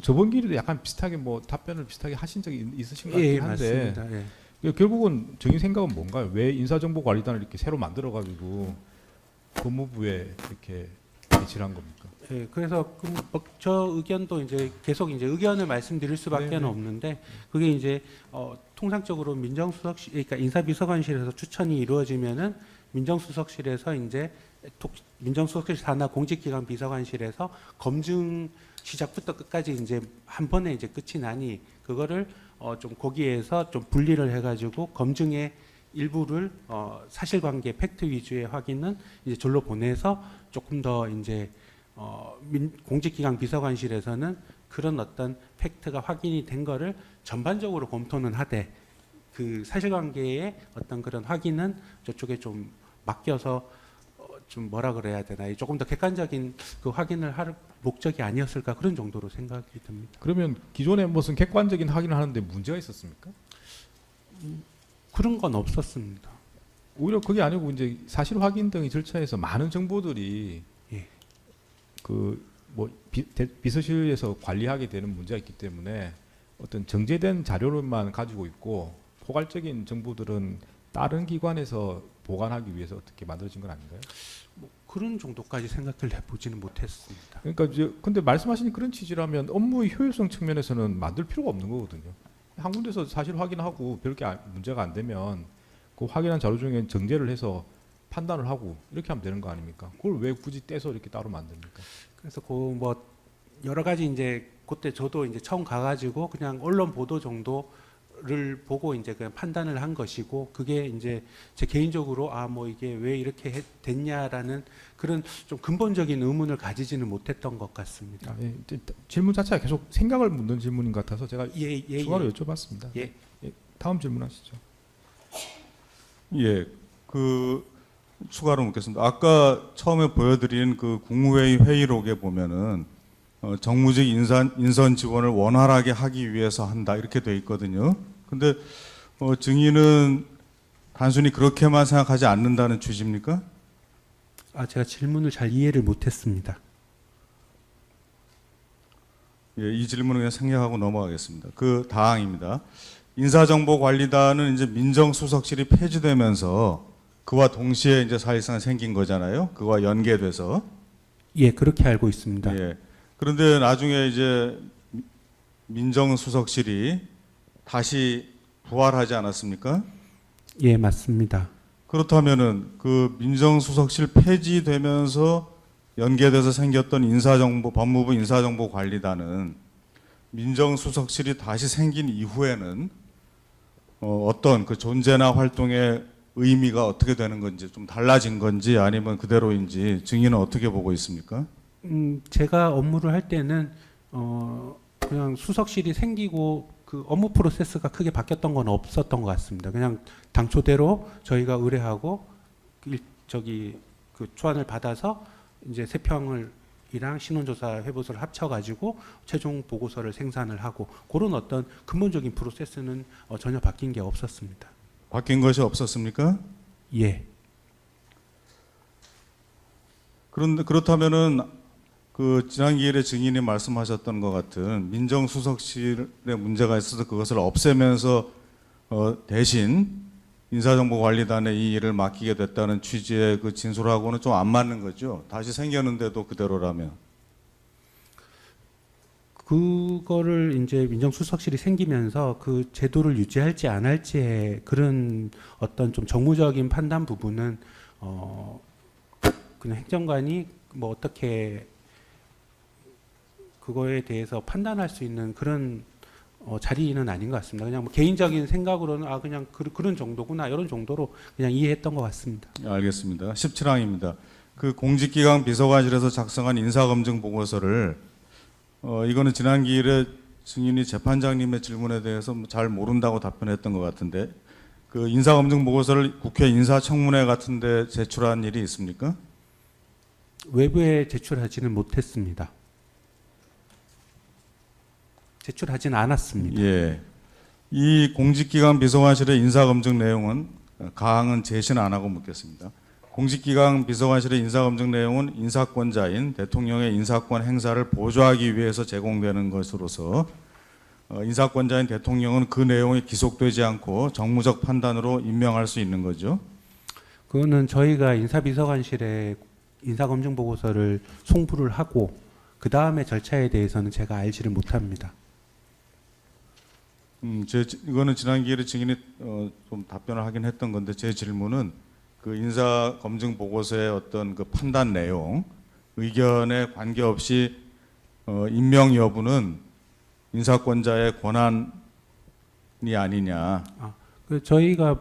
저번 기회에도 약간 비슷하게 뭐 답변을 비슷하게 하신 적이 있으신 것 같긴 예, 한데 맞습니다. 예. 결국은 증인 생각은 뭔가요? 왜 인사정보관리단을 이렇게 새로 만들어가지고 법무부에 이렇게 배치를 한 겁니까? 예, 그래서 저 의견도 이제 계속 이제 의견을 말씀드릴 수밖에 네네. 없는데 그게 이제 통상적으로 민정수석실 그러니까 인사비서관실에서 추천이 이루어지면은 민정수석실에서 이제 민정수석실 산하 공직기관 비서관실에서 검증 시작부터 끝까지 이제 한 번에 이제 끝이 나니 그거를 좀 거기에서 좀 분리를 해가지고 검증의 일부를 사실관계 팩트 위주의 확인은 이제 절로 보내서 조금 더 이제 공직기관 비서관실에서는 그런 어떤 팩트가 확인이 된 거를 전반적으로 검토는 하되 그 사실관계의 어떤 그런 확인은 저쪽에 좀 맡겨서 좀 뭐라 그래야 되나 조금 더 객관적인 그 확인을 할 목적이 아니었을까 그런 정도로 생각이 듭니다. 그러면 기존에 무슨 객관적인 확인을 하는데 문제가 있었습니까? 그런 건 없었습니다. 오히려 그게 아니고 이제 사실 확인 등의 절차에서 많은 정보들이 예. 그 뭐 비서실에서 관리하게 되는 문제가 있기 때문에 어떤 정제된 자료를만 가지고 있고 포괄적인 정보들은 다른 기관에서 보관하기 위해서 어떻게 만들어진 건 아닌가요? 뭐 그런 정도까지 생각을 해보지는 못했습니다. 그러니까 이제 근데 말씀하신 그런 취지라면 업무의 효율성 측면에서는 만들 필요가 없는 거거든요. 한 군데서 사실 확인하고 별게 문제가 안 되면 그 확인한 자료 중에 정제를 해서 판단을 하고 이렇게 하면 되는 거 아닙니까? 그걸 왜 굳이 떼서 이렇게 따로 만듭니까? 그래서 그 뭐 여러 가지 이제 그때 저도 이제 처음 가가지고 그냥 언론 보도 정도를 보고 이제 그냥 판단을 한 것이고 그게 이제 제 개인적으로 아 뭐 이게 왜 이렇게 됐냐라는 그런 좀 근본적인 의문을 가지지는 못했던 것 같습니다. 예, 질문 자체가 계속 생각을 묻는 질문인 것 같아서 제가 추가로 예. 여쭤봤습니다. 예. 다음 질문하시죠. 예, 그 추가로 묻겠습니다. 아까 처음에 보여드린 그 국무회의 회의록에 보면은 정무직 인선 지원을 원활하게 하기 위해서 한다 이렇게 돼 있거든요. 근데 증인은 단순히 그렇게만 생각하지 않는다는 취지입니까? 아 제가 질문을 잘 이해를 못했습니다. 예, 이 질문은 그냥 생략하고 넘어가겠습니다. 그 다항입니다. 인사정보관리단은 이제 민정수석실이 폐지되면서 그와 동시에 이제 사실상 생긴 거잖아요. 그와 연계돼서. 예, 그렇게 알고 있습니다. 예. 그런데 나중에 이제 민정수석실이 다시 부활하지 않았습니까? 예, 맞습니다. 그렇다면은 그 민정수석실 폐지되면서 연계돼서 생겼던 법무부 인사정보관리단은 민정수석실이 다시 생긴 이후에는 어떤 그 존재나 활동의 의미가 어떻게 되는 건지 좀 달라진 건지 아니면 그대로인지 증인은 어떻게 보고 있습니까? 제가 업무를 할 때는 그냥 수석실이 생기고 그 업무 프로세스가 크게 바뀌었던 건 없었던 것 같습니다. 그냥 당초대로 저희가 의뢰하고 그 초안을 받아서 이제 세평이랑 신원조사 회보서를 합쳐가지고 최종 보고서를 생산을 하고 그런 어떤 근본적인 프로세스는 전혀 바뀐 게 없었습니다. 바뀐 것이 없었습니까? 예. 그런데 그렇다면은 그 지난 기일에 증인이 말씀하셨던 것 같은 민정수석실에 문제가 있어서 그것을 없애면서 대신 인사정보관리단에 이 일을 맡기게 됐다는 취지의 그 진술하고는 좀 안 맞는 거죠. 다시 생겼는데도 그대로라면. 그거를 이제 민정수석실이 생기면서 그 제도를 유지할지 안 할지의 그런 어떤 좀 정무적인 판단 부분은 그냥 행정관이 뭐 어떻게 그거에 대해서 판단할 수 있는 그런 자리는 아닌 것 같습니다. 그냥 뭐 개인적인 생각으로는 그냥 그런 정도구나 이런 정도로 그냥 이해했던 것 같습니다. 알겠습니다. 17항입니다. 그 공직기강 비서관실에서 작성한 인사검증 보고서를 이거는 지난 기일에 증인이 재판장님의 질문에 대해서 잘 모른다고 답변했던 것 같은데 그 인사검증 보고서를 국회 인사청문회 같은데 제출한 일이 있습니까? 외부에 제출하지는 못했습니다. 제출하지는 않았습니다. 예. 이 공직기강 비서관실의 인사검증 내용은 가항은 제시는 안 하고 묻겠습니다. 공직기강 비서관실의 인사검증 내용은 인사권자인 대통령의 인사권 행사를 보조하기 위해서 제공되는 것으로서 인사권자인 대통령은 그 내용이 기속되지 않고 정무적 판단으로 임명할 수 있는 거죠. 그거는 저희가 인사비서관실에 인사검증 보고서를 송부를 하고 그 다음에 절차에 대해서는 제가 알지를 못합니다. 이거는 지난 기일에 증인이 좀 답변을 하긴 했던 건데 제 질문은 그 인사 검증 보고서의 어떤 그 판단 내용, 의견에 관계없이 임명 여부는 인사권자의 권한이 아니냐. 그 저희가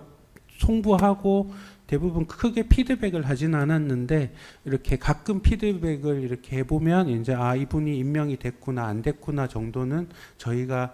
송부하고 대부분 크게 피드백을 하진 않았는데 이렇게 가끔 피드백을 이렇게 해보면 이제 이분이 임명이 됐구나 안 됐구나 정도는 저희가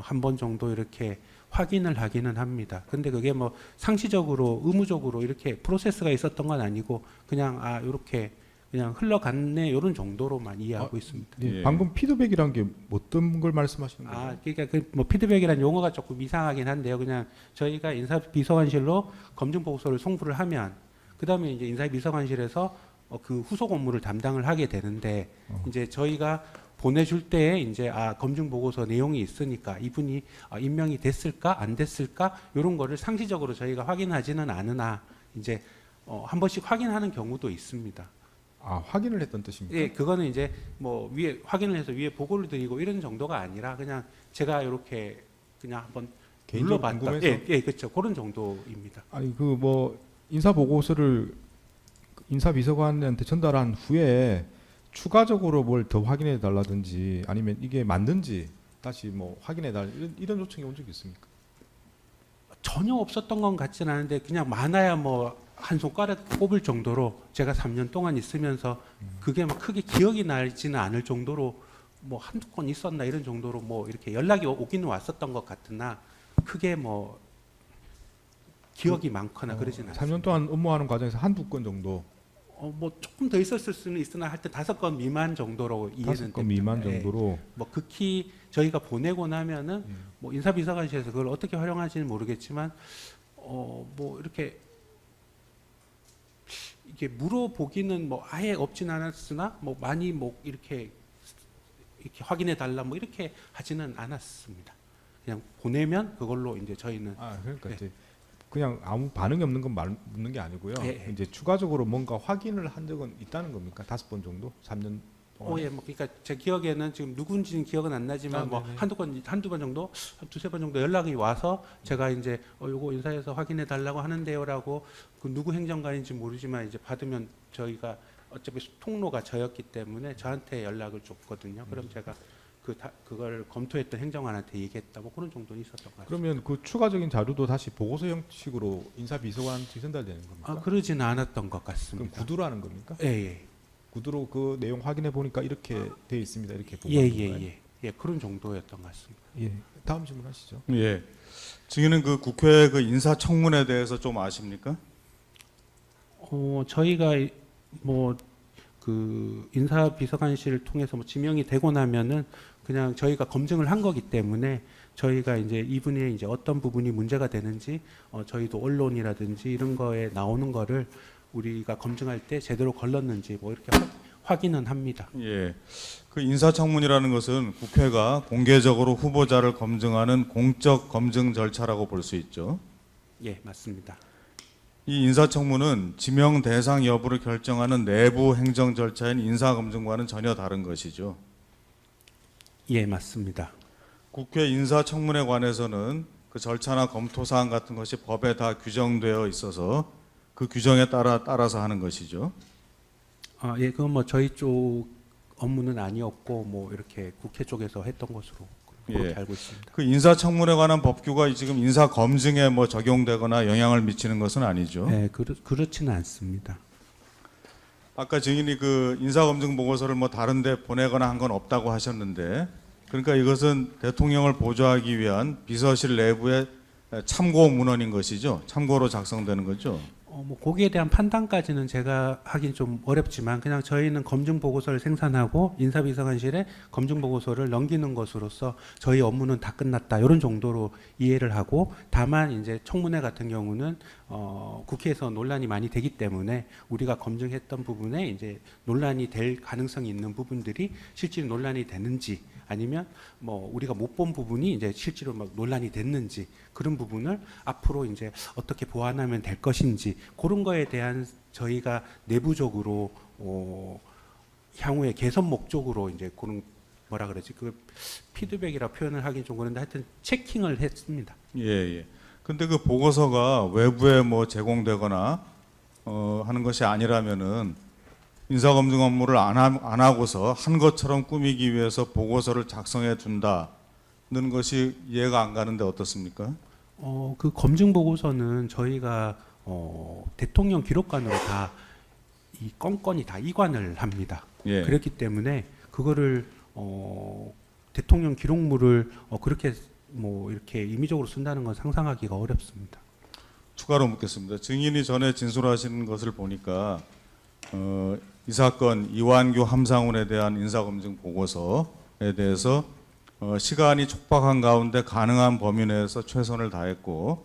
한 번 정도 이렇게 확인을 하기는 합니다. 근데 그게 뭐 상시적으로 의무적으로 이렇게 프로세스가 있었던 건 아니고 그냥 이렇게 그냥 흘러갔네 이런 정도로만 이해하고 있습니다. 예. 방금 피드백이란 게 어떤 걸 말씀하시는 거예요? 그러니까 그 뭐 피드백이라는 용어가 조금 이상하긴 한데요. 그냥 저희가 인사비서관실로 검증 보고서를 송부를 하면 그다음에 이제 인사비서관실에서 그 후속 업무를 담당을 하게 되는데 이제 저희가 보내줄 때에 이제 검증 보고서 내용이 있으니까 이분이 임명이 됐을까 안 됐을까 이런 거를 상시적으로 저희가 확인하지는 않으나 이제 한 번씩 확인하는 경우도 있습니다. 확인을 했던 뜻입니까? 예, 그거는 이제 뭐 위에 확인을 해서 위에 보고를 드리고 이런 정도가 아니라 그냥 제가 이렇게 그냥 한번 개인적으로 눌러봤다. 궁금해서? 예, 그렇죠. 그런 정도입니다. 아니 그 뭐 인사 보고서를 인사비서관한테 전달한 후에 추가적으로 뭘 더 확인해 달라든지 아니면 이게 맞는지 다시 뭐 확인해 달 이런 요청이 온 적이 있습니까? 전혀 없었던 건 같지는 않은데 그냥 많아야 뭐 한 손가락 꼽을 정도로 제가 3년 동안 있으면서 그게 막 크게 기억이 나지는 않을 정도로 뭐 한두 건 있었나 이런 정도로 뭐 이렇게 연락이 오기는 왔었던 것 같으나 크게 뭐 기억이 많거나 그러진 않습니다. 3년 동안 업무하는 과정에서 한두 건 정도, 뭐 조금 더 있었을 수는 있으나 하여튼 5건 미만 정도로 이해는 5건 미만 됩니다. 예. 정도로. 뭐 극히 저희가 보내고 나면은 뭐 인사비서관실에서 그걸 어떻게 활용하지는 모르겠지만 뭐 이렇게 이게 물어보기는 뭐 아예 없진 않았으나 뭐 많이 뭐 이렇게 확인해 달라 뭐 이렇게 하지는 않았습니다. 그냥 보내면 그걸로 이제 저희는 그러니까 네. 이제 그냥 아무 반응이 없는 건 묻는 게 아니고요. 예, 예. 이제 추가적으로 뭔가 확인을 한 적은 있다는 겁니까? 5번 정도? 3년 동안? 예, 뭐 그러니까 제 기억에는 지금 누군지는 기억은 안 나지만 뭐 네네. 한두 번 정도, 두세 번 정도 연락이 와서 제가 이제 요거 인사해서 확인해 달라고 하는데요라고 그 누구 행정관인지 모르지만 이제 받으면 저희가 어차피 통로가 저였기 때문에 저한테 연락을 줬거든요. 그럼 제가 그걸 검토했던 행정관한테 얘기했다. 뭐 그런 정도는 있었던 것 같습니다. 그러면 그 추가적인 자료도 다시 보고서 형식으로 인사비서관한테 전달되는 겁니까? 그러지는 않았던 것 그럼 같습니다. 구두로 하는 겁니까? 예. 구두로 그 내용 확인해 보니까 이렇게 돼 있습니다. 이렇게 보고 예, 그런 정도였던 것 같습니다. 예. 다음 질문하시죠. 예. 증인은 그 국회 그 인사청문회에 대해서 좀 아십니까? 저희가 뭐 그 인사비서관실을 통해서 뭐 지명이 되고 나면은 그냥 저희가 검증을 한 거기 때문에 저희가 이제 이분의 이제 어떤 부분이 문제가 되는지 저희도 언론이라든지 이런 거에 나오는 거를 우리가 검증할 때 제대로 걸렀는지 뭐 이렇게 확인은 합니다. 예. 그 인사청문이라는 것은 국회가 공개적으로 후보자를 검증하는 공적 검증 절차라고 볼 수 있죠. 예, 맞습니다. 이 인사청문은 지명 대상 여부를 결정하는 내부 행정 절차인 인사검증과는 전혀 다른 것이죠. 예, 맞습니다. 국회 인사청문에 관해서는 그 절차나 검토 사항 같은 것이 법에 다 규정되어 있어서 그 규정에 따라서 하는 것이죠. 아, 예, 그건 뭐 저희 쪽 업무는 아니었고 뭐 이렇게 국회 쪽에서 했던 것으로 그렇게 예. 알고 있습니다. 그 인사청문에 관한 법규가 지금 인사검증에 뭐 적용되거나 영향을 미치는 것은 아니죠. 예, 그렇지는 않습니다. 아까 증인이 그 인사검증 보고서를 뭐 다른데 보내거나 한 건 없다고 하셨는데, 그러니까 이것은 대통령을 보좌하기 위한 비서실 내부의 참고 문헌인 것이죠. 참고로 작성되는 거죠. 뭐 거기에 대한 판단까지는 제가 하긴 좀 어렵지만 그냥 저희는 검증 보고서를 생산하고 인사비서관실에 검증 보고서를 넘기는 것으로서 저희 업무는 다 끝났다 이런 정도로 이해를 하고, 다만 이제 청문회 같은 경우는 국회에서 논란이 많이 되기 때문에 우리가 검증했던 부분에 이제 논란이 될 가능성이 있는 부분들이 실제로 논란이 되는지, 아니면 뭐 우리가 못 본 부분이 이제 실제로 막 논란이 됐는지, 그런 부분을 앞으로 이제 어떻게 보완하면 될 것인지, 그런 거에 대한 저희가 내부적으로 향후에 개선 목적으로 이제 그런 뭐라 그러지, 그 피드백이라 표현을 하긴 좀 그런데 하여튼 체킹을 했습니다. 예, 예. 근데 그 보고서가 외부에 뭐 제공되거나 하는 것이 아니라면은 인사검증 업무를 안 하고서 한 것처럼 꾸미기 위해서 보고서를 작성해 둔다는 것이 이해가 안 가는데 어떻습니까? 그 검증 보고서는 저희가 대통령 기록관으로 다 이 건건이 다 이관을 합니다. 예. 그렇기 때문에 그거를 대통령 기록물을 그렇게 뭐 이렇게 임의적으로 쓴다는 건 상상하기가 어렵습니다. 추가로 묻겠습니다. 증인이 전에 진술하시는 것을 보니까 이 사건 이완규 함상훈에 대한 인사검증 보고서에 대해서 시간이 촉박한 가운데 가능한 범위 내에서 최선을 다했고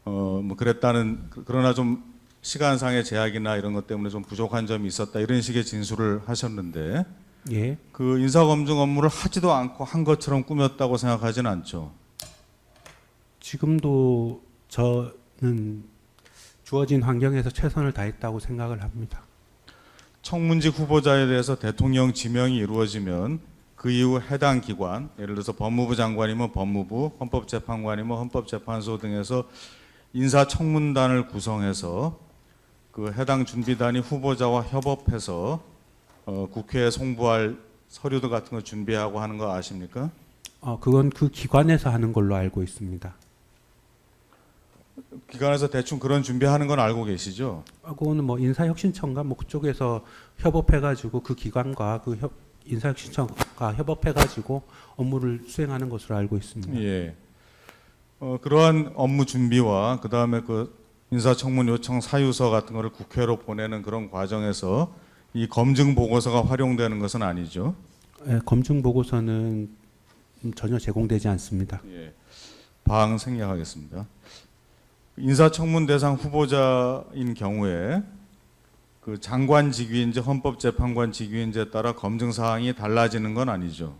뭐 그랬다는, 그러나 좀 시간상의 제약이나 이런 것 때문에 좀 부족한 점이 있었다, 이런 식의 진술을 하셨는데, 예. 그 인사검증 업무를 하지도 않고 한 것처럼 꾸몄다고 생각하지는 않죠. 지금도 저는 주어진 환경에서 최선을 다했다고 생각을 합니다. 청문직 후보자에 대해서 대통령 지명이 이루어지면 그 이후 해당 기관, 예를 들어서 법무부 장관이면 법무부, 헌법재판관이면 헌법재판소 등에서 인사청문단을 구성해서 그 해당 준비단이 후보자와 협업해서 국회에 송부할 서류들 같은 거 준비하고 하는 거 아십니까? 그건 그 기관에서 하는 걸로 알고 있습니다. 기관에서 대충 그런 준비하는 건 알고 계시죠? 그거는 뭐 인사혁신처인가 뭐 그쪽에서 협업해가지고 그 기관과 그 인사혁신처가 협업해가지고 업무를 수행하는 것으로 알고 있습니다. 예. 그러한 업무 준비와 그 다음에 그 인사청문 요청 사유서 같은 거를 국회로 보내는 그런 과정에서 이 검증 보고서가 활용되는 것은 아니죠? 예, 검증 보고서는 전혀 제공되지 않습니다. 예. 방 생략하겠습니다. 인사청문 대상 후보자인 경우에 그 장관 직위인지 헌법재판관 직위인지에 따라 검증 사항이 달라지는 건 아니죠.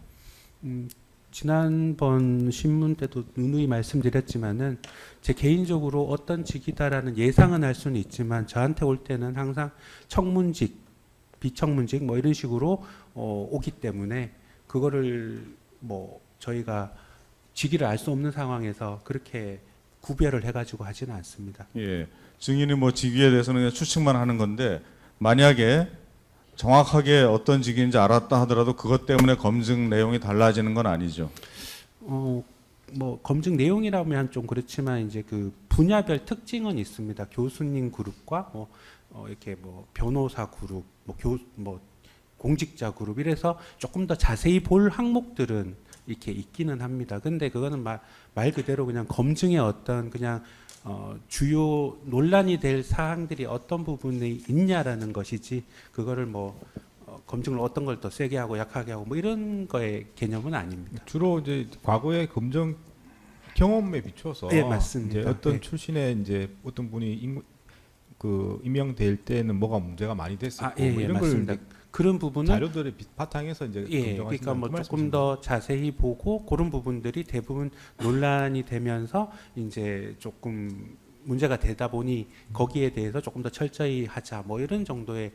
지난번 신문 때도 누누이 말씀드렸지만은 제 개인적으로 어떤 직이다라는 예상은 할 수는 있지만 저한테 올 때는 항상 청문직, 비청문직 뭐 이런 식으로 오기 때문에 그거를 뭐 저희가 직위를 알 수 없는 상황에서 그렇게 구별을 해가지고 하지는 않습니다. 예. 증인이 뭐 직위에 대해서는 그냥 추측만 하는 건데, 만약에 정확하게 어떤 직위인지 알았다 하더라도 그것 때문에 검증 내용이 달라지는 건 아니죠. 뭐 검증 내용이라면 좀 그렇지만 이제 그 분야별 특징은 있습니다. 교수님 그룹과 뭐 이렇게 뭐 변호사 그룹, 뭐 공직자 그룹, 이래서 조금 더 자세히 볼 항목들은 이렇게 있기는 합니다. 근데 그거는 말 그대로 그냥 검증의 어떤 그냥 주요 논란이 될 사항들이 어떤 부분에 있냐라는 것이지, 그거를 뭐 검증을 어떤 걸 더 세게 하고 약하게 하고 뭐 이런 거의 개념은 아닙니다. 주로 이제 과거의 검증 경험에 비춰서 예, 맞습니다. 이제 어떤 예. 출신의 이제 어떤 분이 임명될 때는 뭐가 문제가 많이 됐었고 예, 뭐 이런 맞습니다. 걸 그런 부분은 자료들의 바탕에서 이제 예, 검증하신다는 그러니까 뭐 그 조금 더 자세히 보고 그런 부분들이 대부분 논란이 되면서 이제 조금 문제가 되다 보니 거기에 대해서 조금 더 철저히 하자 뭐 이런 정도의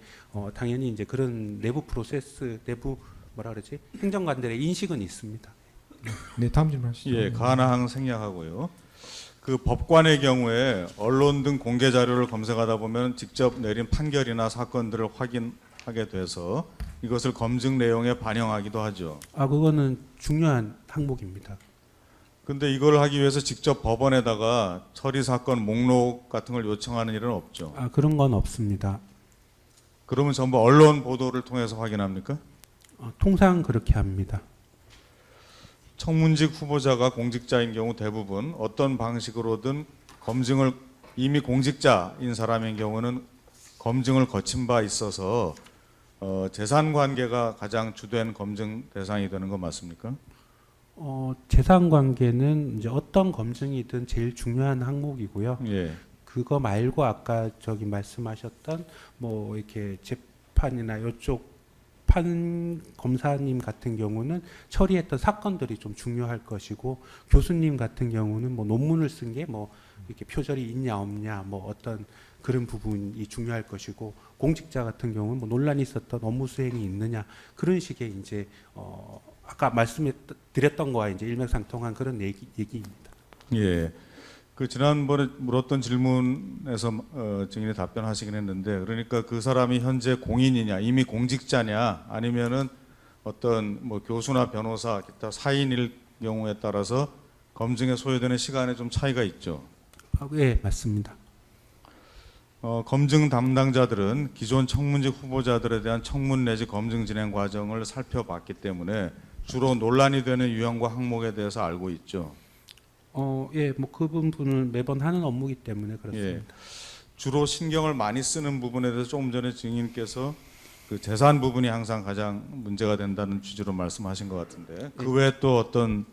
당연히 이제 그런 내부 프로세스 내부 뭐라 그러지 행정관들의 인식은 있습니다. 네, 다음 질문하시죠. 예, 가나항 생략하고요. 그 법관의 경우에 언론 등 공개 자료를 검색하다 보면 직접 내린 판결이나 사건들을 확인하게 돼서 이것을 검증 내용에 반영하기도 하죠. 아 그거는 중요한 항목입니다. 근데 이걸 하기 위해서 직접 법원에다가 처리 사건 목록 같은 걸 요청하는 일은 없죠. 아 그런 건 없습니다. 그러면 전부 언론 보도를 통해서 확인합니까? 통상 그렇게 합니다. 청문직 후보자가 공직자인 경우 대부분 어떤 방식으로든 검증을 이미 공직자인 사람인 경우는 검증을 거친 바 있어서 재산 관계가 가장 주된 검증 대상이 되는 거 맞습니까? 재산 관계는 이제 어떤 검증이든 제일 중요한 항목이고요. 예. 그거 말고 아까 저기 말씀하셨던 뭐 이렇게 재판이나 이쪽 판 검사님 같은 경우는 처리했던 사건들이 좀 중요할 것이고 교수님 같은 경우는 뭐 논문을 쓴 게 뭐 이렇게 표절이 있냐 없냐 뭐 어떤 그런 부분이 중요할 것이고 공직자 같은 경우는 뭐 논란이 있었던 업무 수행이 있느냐 그런 식의 이제 아까 말씀드렸던 거와 이제 일맥상통한 그런 얘기입니다. 예. 그 지난번에 물었던 질문에서 증인이 답변하시긴 했는데 그러니까 그 사람이 현재 공인이냐 이미 공직자냐 아니면은 어떤 뭐 교수나 변호사 기타 사인일 경우에 따라서 검증에 소요되는 시간에 좀 차이가 있죠. 예, 맞습니다. 검증 담당자들은 기존 청문직 후보자들에 대한 청문 내지 검증 진행 과정을 살펴봤기 때문에 주로 논란이 되는 유형과 항목에 대해서 알고 있죠. 예, 뭐 그 부분을 매번 하는 업무이기 때문에 그렇습니다. 예. 주로 신경을 많이 쓰는 부분에 대해서 조금 전에 증인께서 그 재산 부분이 항상 가장 문제가 된다는 취지로 말씀하신 것 같은데 그 외에 또 어떤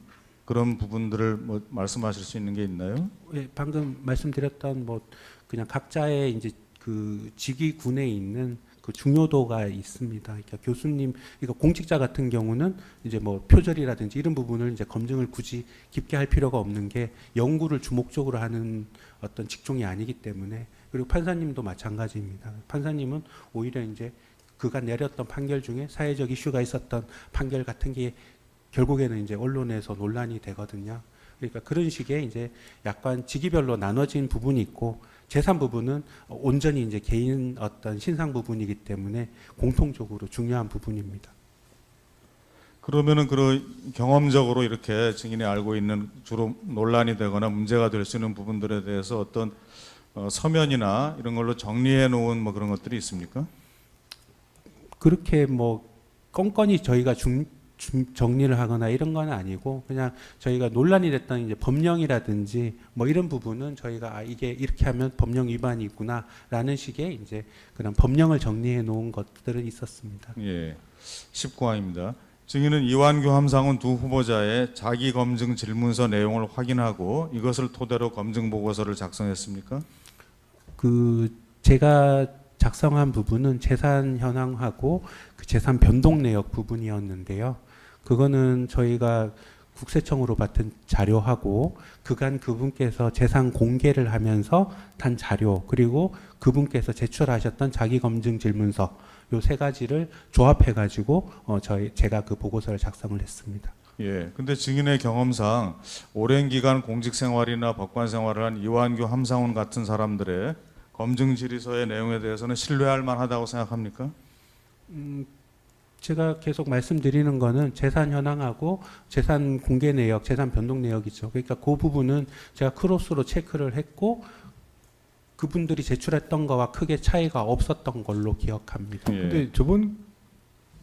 그런 부분들을 뭐 말씀하실 수 있는 게 있나요? 예, 방금 말씀드렸던 뭐 그냥 각자의 이제 그 직위군에 있는 그 중요도가 있습니다. 그러니까 교수님, 그러니까 공직자 같은 경우는 이제 뭐 표절이라든지 이런 부분을 이제 검증을 굳이 깊게 할 필요가 없는 게 연구를 주목적으로 하는 어떤 직종이 아니기 때문에 그리고 판사님도 마찬가지입니다. 판사님은 오히려 이제 그간 내렸던 판결 중에 사회적 이슈가 있었던 판결 같은 게 결국에는 이제 언론에서 논란이 되거든요. 그러니까 그런 식의 이제 약간 직위별로 나눠진 부분이 있고 재산 부분은 온전히 이제 개인 어떤 신상 부분이기 때문에 공통적으로 중요한 부분입니다. 그러면은 그 경험적으로 이렇게 증인이 알고 있는 주로 논란이 되거나 문제가 될 수 있는 부분들에 대해서 어떤 서면이나 이런 걸로 정리해 놓은 뭐 그런 것들이 있습니까? 그렇게 뭐 껌껌이 저희가 정리를 하거나 이런 건 아니고 그냥 저희가 논란이 됐던 이제 법령이라든지 뭐 이런 부분은 저희가 아 이게 이렇게 하면 법령 위반이구나라는 식의 이제 그런 법령을 정리해 놓은 것들은 있었습니다. 예. 19항입니다. 증인은 이완규 함상훈 두 후보자의 자기 검증 질문서 내용을 확인하고 이것을 토대로 검증 보고서를 작성했습니까? 그 제가 작성한 부분은 재산 현황하고 그 재산 변동 내역 부분이었는데요. 그거는 저희가 국세청으로 받은 자료하고 그간 그분께서 재산 공개를 하면서 단 자료 그리고 그분께서 제출하셨던 자기 검증 질문서 요 세 가지를 조합해 가지고 제가 그 보고서를 작성을 했습니다. 예. 근데 증인의 경험상 오랜 기간 공직 생활이나 법관 생활을 한 이완규 함상훈 같은 사람들의 검증 질의서의 내용에 대해서는 신뢰할 만하다고 생각합니까? 제가 계속 말씀드리는 거는 재산 현황하고 재산 공개 내역, 재산 변동 내역이죠. 그러니까 그 부분은 제가 크로스로 체크를 했고 그분들이 제출했던 거와 크게 차이가 없었던 걸로 기억합니다. 예. 근데 저번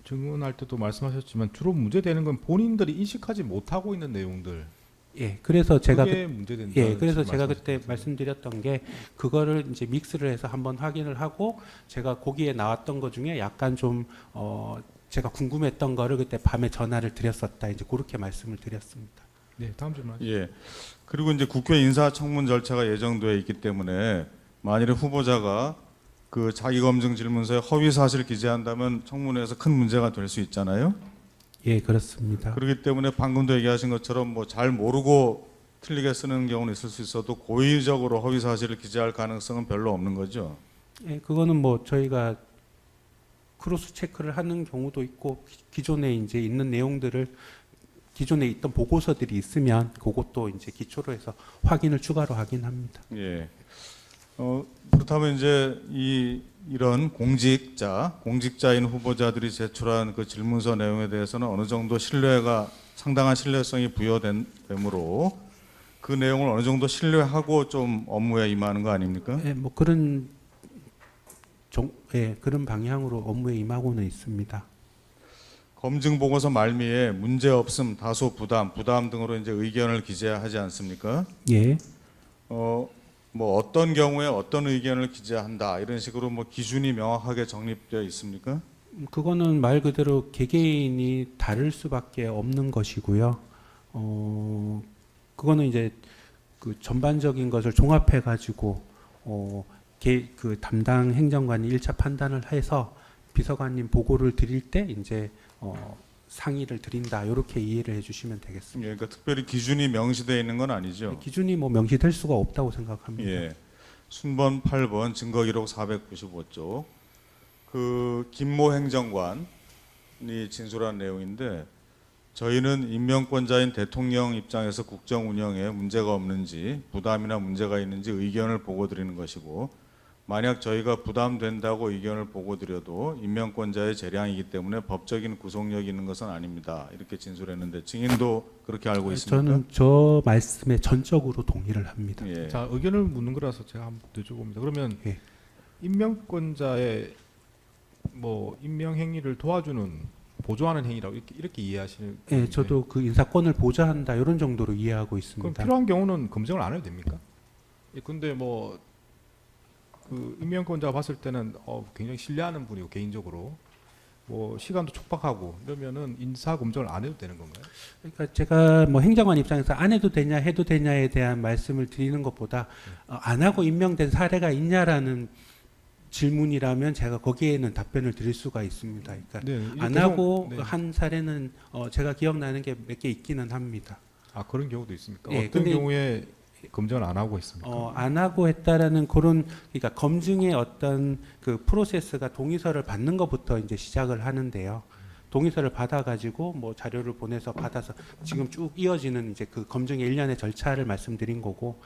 증언할 때도 말씀하셨지만 주로 문제되는 건 본인들이 인식하지 못하고 있는 내용들. 예, 그래서 제가 그게 문제된다. 예, 그래서 제가 그때 말씀드렸던 게 그거를 이제 믹스를 해서 한번 확인을 하고 제가 거기에 나왔던 것 중에 약간 좀 제가 궁금했던 거를 그때 밤에 전화를 드렸었다. 이제 그렇게 말씀을 드렸습니다. 네, 다음 질문하시죠. 예. 그리고 이제 국회 인사청문 절차가 예정되어 있기 때문에 만일에 후보자가 그 자기 검증 질문서에 허위 사실 기재한다면 청문회에서 큰 문제가 될 수 있잖아요. 예, 그렇습니다. 그렇기 때문에 방금도 얘기하신 것처럼 뭐 잘 모르고 틀리게 쓰는 경우는 있을 수 있어도 고의적으로 허위 사실을 기재할 가능성은 별로 없는 거죠. 예, 그거는 뭐 저희가 크로스 체크를 하는 경우도 있고 기존에 이제 있는 내용들을 기존에 있던 보고서들이 있으면 그것도 이제 기초로 해서 확인을 추가로 하긴 합니다. 예. 그렇다면 이제 이런 공직자인 후보자들이 제출한 그 질문서 내용에 대해서는 어느 정도 상당한 신뢰성이 부여되므로 그 내용을 어느 정도 신뢰하고 좀 업무에 임하는 거 아닙니까? 예, 뭐 그런 방향으로 업무에 임하고는 있습니다. 검증 보고서 말미에 문제 없음, 다소 부담 등으로 이제 의견을 기재하지 않습니까? 예. 뭐 어떤 경우에 어떤 의견을 기재한다 이런 식으로 뭐 기준이 명확하게 정립되어 있습니까? 그거는 말 그대로 개개인이 다를 수밖에 없는 것이고요. 그거는 이제 그 전반적인 것을 종합해 가지고 그 담당 행정관이 1차 판단을 해서 비서관님 보고를 드릴 때 이제 상의를 드린다 이렇게 이해를 해주시면 되겠습니다. 예, 그러니까 특별히 기준이 명시되어 있는 건 아니죠. 기준이 뭐 명시될 수가 없다고 생각합니다. 예. 순번 8번 증거기록 495쪽 그 김모 행정관이 진술한 내용인데 저희는 임명권자인 대통령 입장에서 국정 운영에 문제가 없는지 부담이나 문제가 있는지 의견을 보고 드리는 것이고 만약 저희가 부담된다고 의견을 보고 드려도 임명권자의 재량이기 때문에 법적인 구속력이 있는 것은 아닙니다. 이렇게 진술했는데 증인도 그렇게 알고 있습니까? 저는 저 말씀에 전적으로 동의를 합니다. 예. 자, 의견을 묻는 거라서 제가 한번 여쭤봅니다. 그러면 예. 임명권자의 뭐 임명 행위를 도와주는 보조하는 행위라고 이렇게 이해하시는 예, 건데, 저도 그 인사권을 보좌한다 이런 정도로 이해하고 그럼 있습니다. 필요한 경우는 검증을 안 해도 됩니까? 예, 근데 뭐 그 임명권자가 봤을 때는 굉장히 신뢰하는 분이고 개인적으로 뭐 시간도 촉박하고 이러면은 인사 검증을 안 해도 되는 건가요? 그러니까 제가 뭐 행정관 입장에서 안 해도 되냐 해도 되냐에 대한 말씀을 드리는 것보다 안 하고 임명된 사례가 있냐라는 질문이라면 제가 거기에는 답변을 드릴 수가 있습니다. 그러니까 네, 안 계속- 하고 네. 한 사례는 제가 기억나는 게 몇 개 있기는 합니다. 아, 그런 경우도 있습니까? 예, 어떤 근데- 경우에 검증을 안 하고 있습니까? 안 하고 했다라는 그런 그러니까 검증의 어떤 그 프로세스가 동의서를 받는 것부터 이제 시작을 하는데요. 동의서를 받아가지고 뭐 자료를 보내서 받아서 지금 쭉 이어지는 이제 그 검증의 일련의 절차를 말씀드린 거고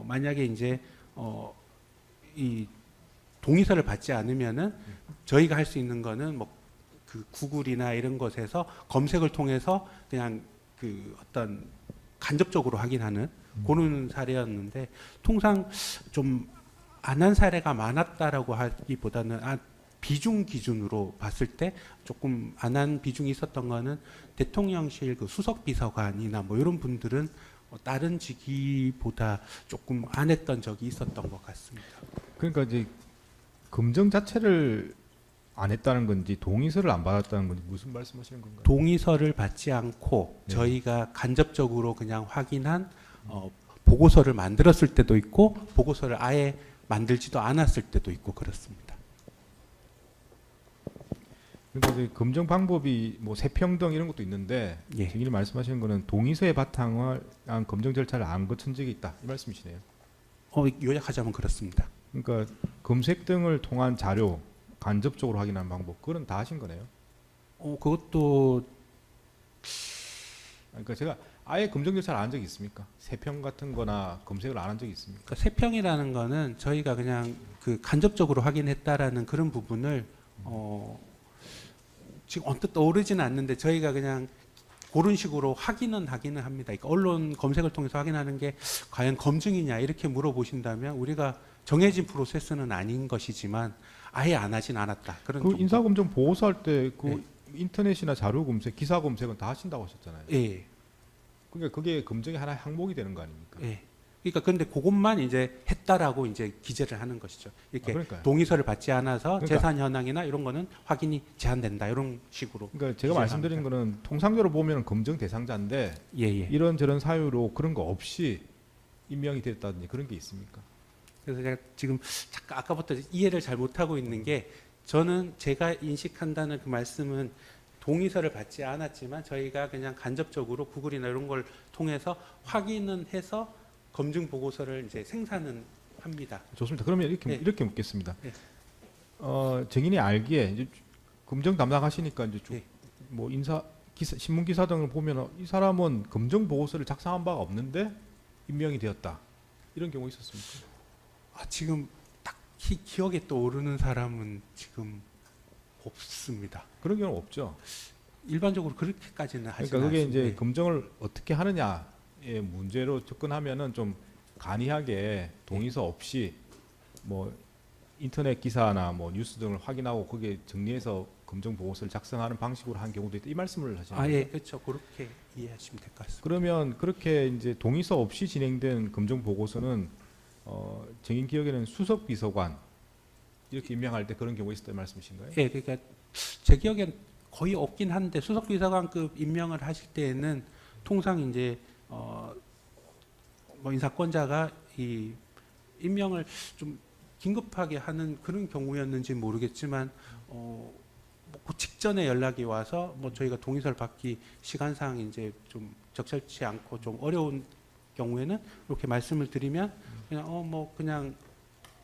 만약에 이제 이 동의서를 받지 않으면은 저희가 할 수 있는 거는 뭐 그 구글이나 이런 것에서 검색을 통해서 그냥 그 어떤 간접적으로 확인하는 그런 사례였는데 통상 좀 안 한 사례가 많았다라고 하기보다는 비중 기준으로 봤을 때 조금 안 한 비중이 있었던 거는 대통령실 그 수석 비서관이나 뭐 이런 분들은 다른 직위보다 조금 안 했던 적이 있었던 것 같습니다. 그러니까 이제 검증 자체를 안 했다는 건지 동의서를 안 받았다는 건지 무슨 말씀하시는 건가요? 동의서를 받지 않고 네. 저희가 간접적으로 그냥 확인한 보고서를 만들었을 때도 있고 보고서를 아예 만들지도 않았을 때도 있고 그렇습니다. 그러니까 이제 검증 방법이 뭐 세평등 이런 것도 있는데 예. 증인이 말씀하시는 거는 동의서에 바탕을 한 검증 절차를 안 거친 적이 있다 이 말씀이시네요. 요약하자면 그렇습니다. 그러니까 검색 등을 통한 자료 간접적으로 확인하는 방법 그건 다 하신 거네요. 그것도 그러니까 제가 아예 검증 절차를 안 한 적이 있습니까? 세평 같은 거나 검색을 안 한 적이 있습니까? 그러니까 세평이라는 거는 저희가 그냥 그 간접적으로 확인했다라는 그런 부분을 지금 언뜻 떠오르지는 않는데 저희가 그냥 그런 식으로 확인은 하기는 합니다. 그러니까 언론 검색을 통해서 확인하는 게 과연 검증이냐 이렇게 물어보신다면 우리가 정해진 프로세스는 아닌 것이지만 아예 안 하진 않았다. 그런 그 정도. 인사 검증 보고서 할 때 그 네. 인터넷이나 자료 검색, 기사 검색은 다 하신다고 하셨잖아요. 예. 그러니까 그게 검증의 하나의 항목이 되는 거 아닙니까? 예. 그러니까 근데 그것만 이제 했다라고 이제 기재를 하는 것이죠. 이렇게 그러니까요. 동의서를 받지 않아서 그러니까. 재산 현황이나 이런 거는 확인이 제한된다 이런 식으로. 그러니까 제가 기재를 말씀드린 거는 통상적으로 보면 검증 대상자인데 예예. 이런 저런 사유로 그런 거 없이 임명이 됐다든지 그런 게 있습니까? 그래서 제가 지금 잠깐 아까부터 이해를 잘 못하고 있는 게 저는 제가 인식한다는 그 말씀은 동의서를 받지 않았지만 저희가 그냥 간접적으로 구글이나 이런 걸 통해서 확인은 해서 검증 보고서를 이제 생산은 합니다. 좋습니다. 그러면 이렇게 네. 이렇게 묻겠습니다. 네. 증인이 알기에 이제 검증 담당하시니까 이제 네. 뭐 인사 기사, 신문 기사 등을 보면 이 사람은 검증 보고서를 작성한 바가 없는데 임명이 되었다. 이런 경우 있었습니까? 지금 딱히 기억에 떠오르는 사람은 지금 없습니다. 그런 경우는 없죠. 일반적으로 그렇게까지는 하지 그러니까 그게 않습니다. 이제 검증을 어떻게 하느냐의 문제로 접근하면은 좀 간이하게 동의서 없이 뭐 인터넷 기사나 뭐 뉴스 등을 확인하고 거기에 정리해서 검증 보고서를 작성하는 방식으로 한 경우도 있다. 이 말씀을 하시는 거예요. 예, 그렇죠. 그렇게 이해하시면 될 것 같습니다. 그러면 그렇게 이제 동의서 없이 진행된 검증 보고서는 증인 기억에는 수석 비서관 이렇게 임명할 때 그런 경우 있었다는 말씀이신가요? 예, 그러니까 제 기억엔 거의 없긴 한데 수석 비서관급 임명을 하실 때에는 통상 이제 뭐 인사권자가 이 임명을 좀 긴급하게 하는 그런 경우였는지 모르겠지만 뭐그 직전에 연락이 와서 뭐 저희가 동의서를 받기 시간상 이제 좀 적절치 않고 좀 어려운 경우에는 이렇게 말씀을 드리면 그냥 뭐 그냥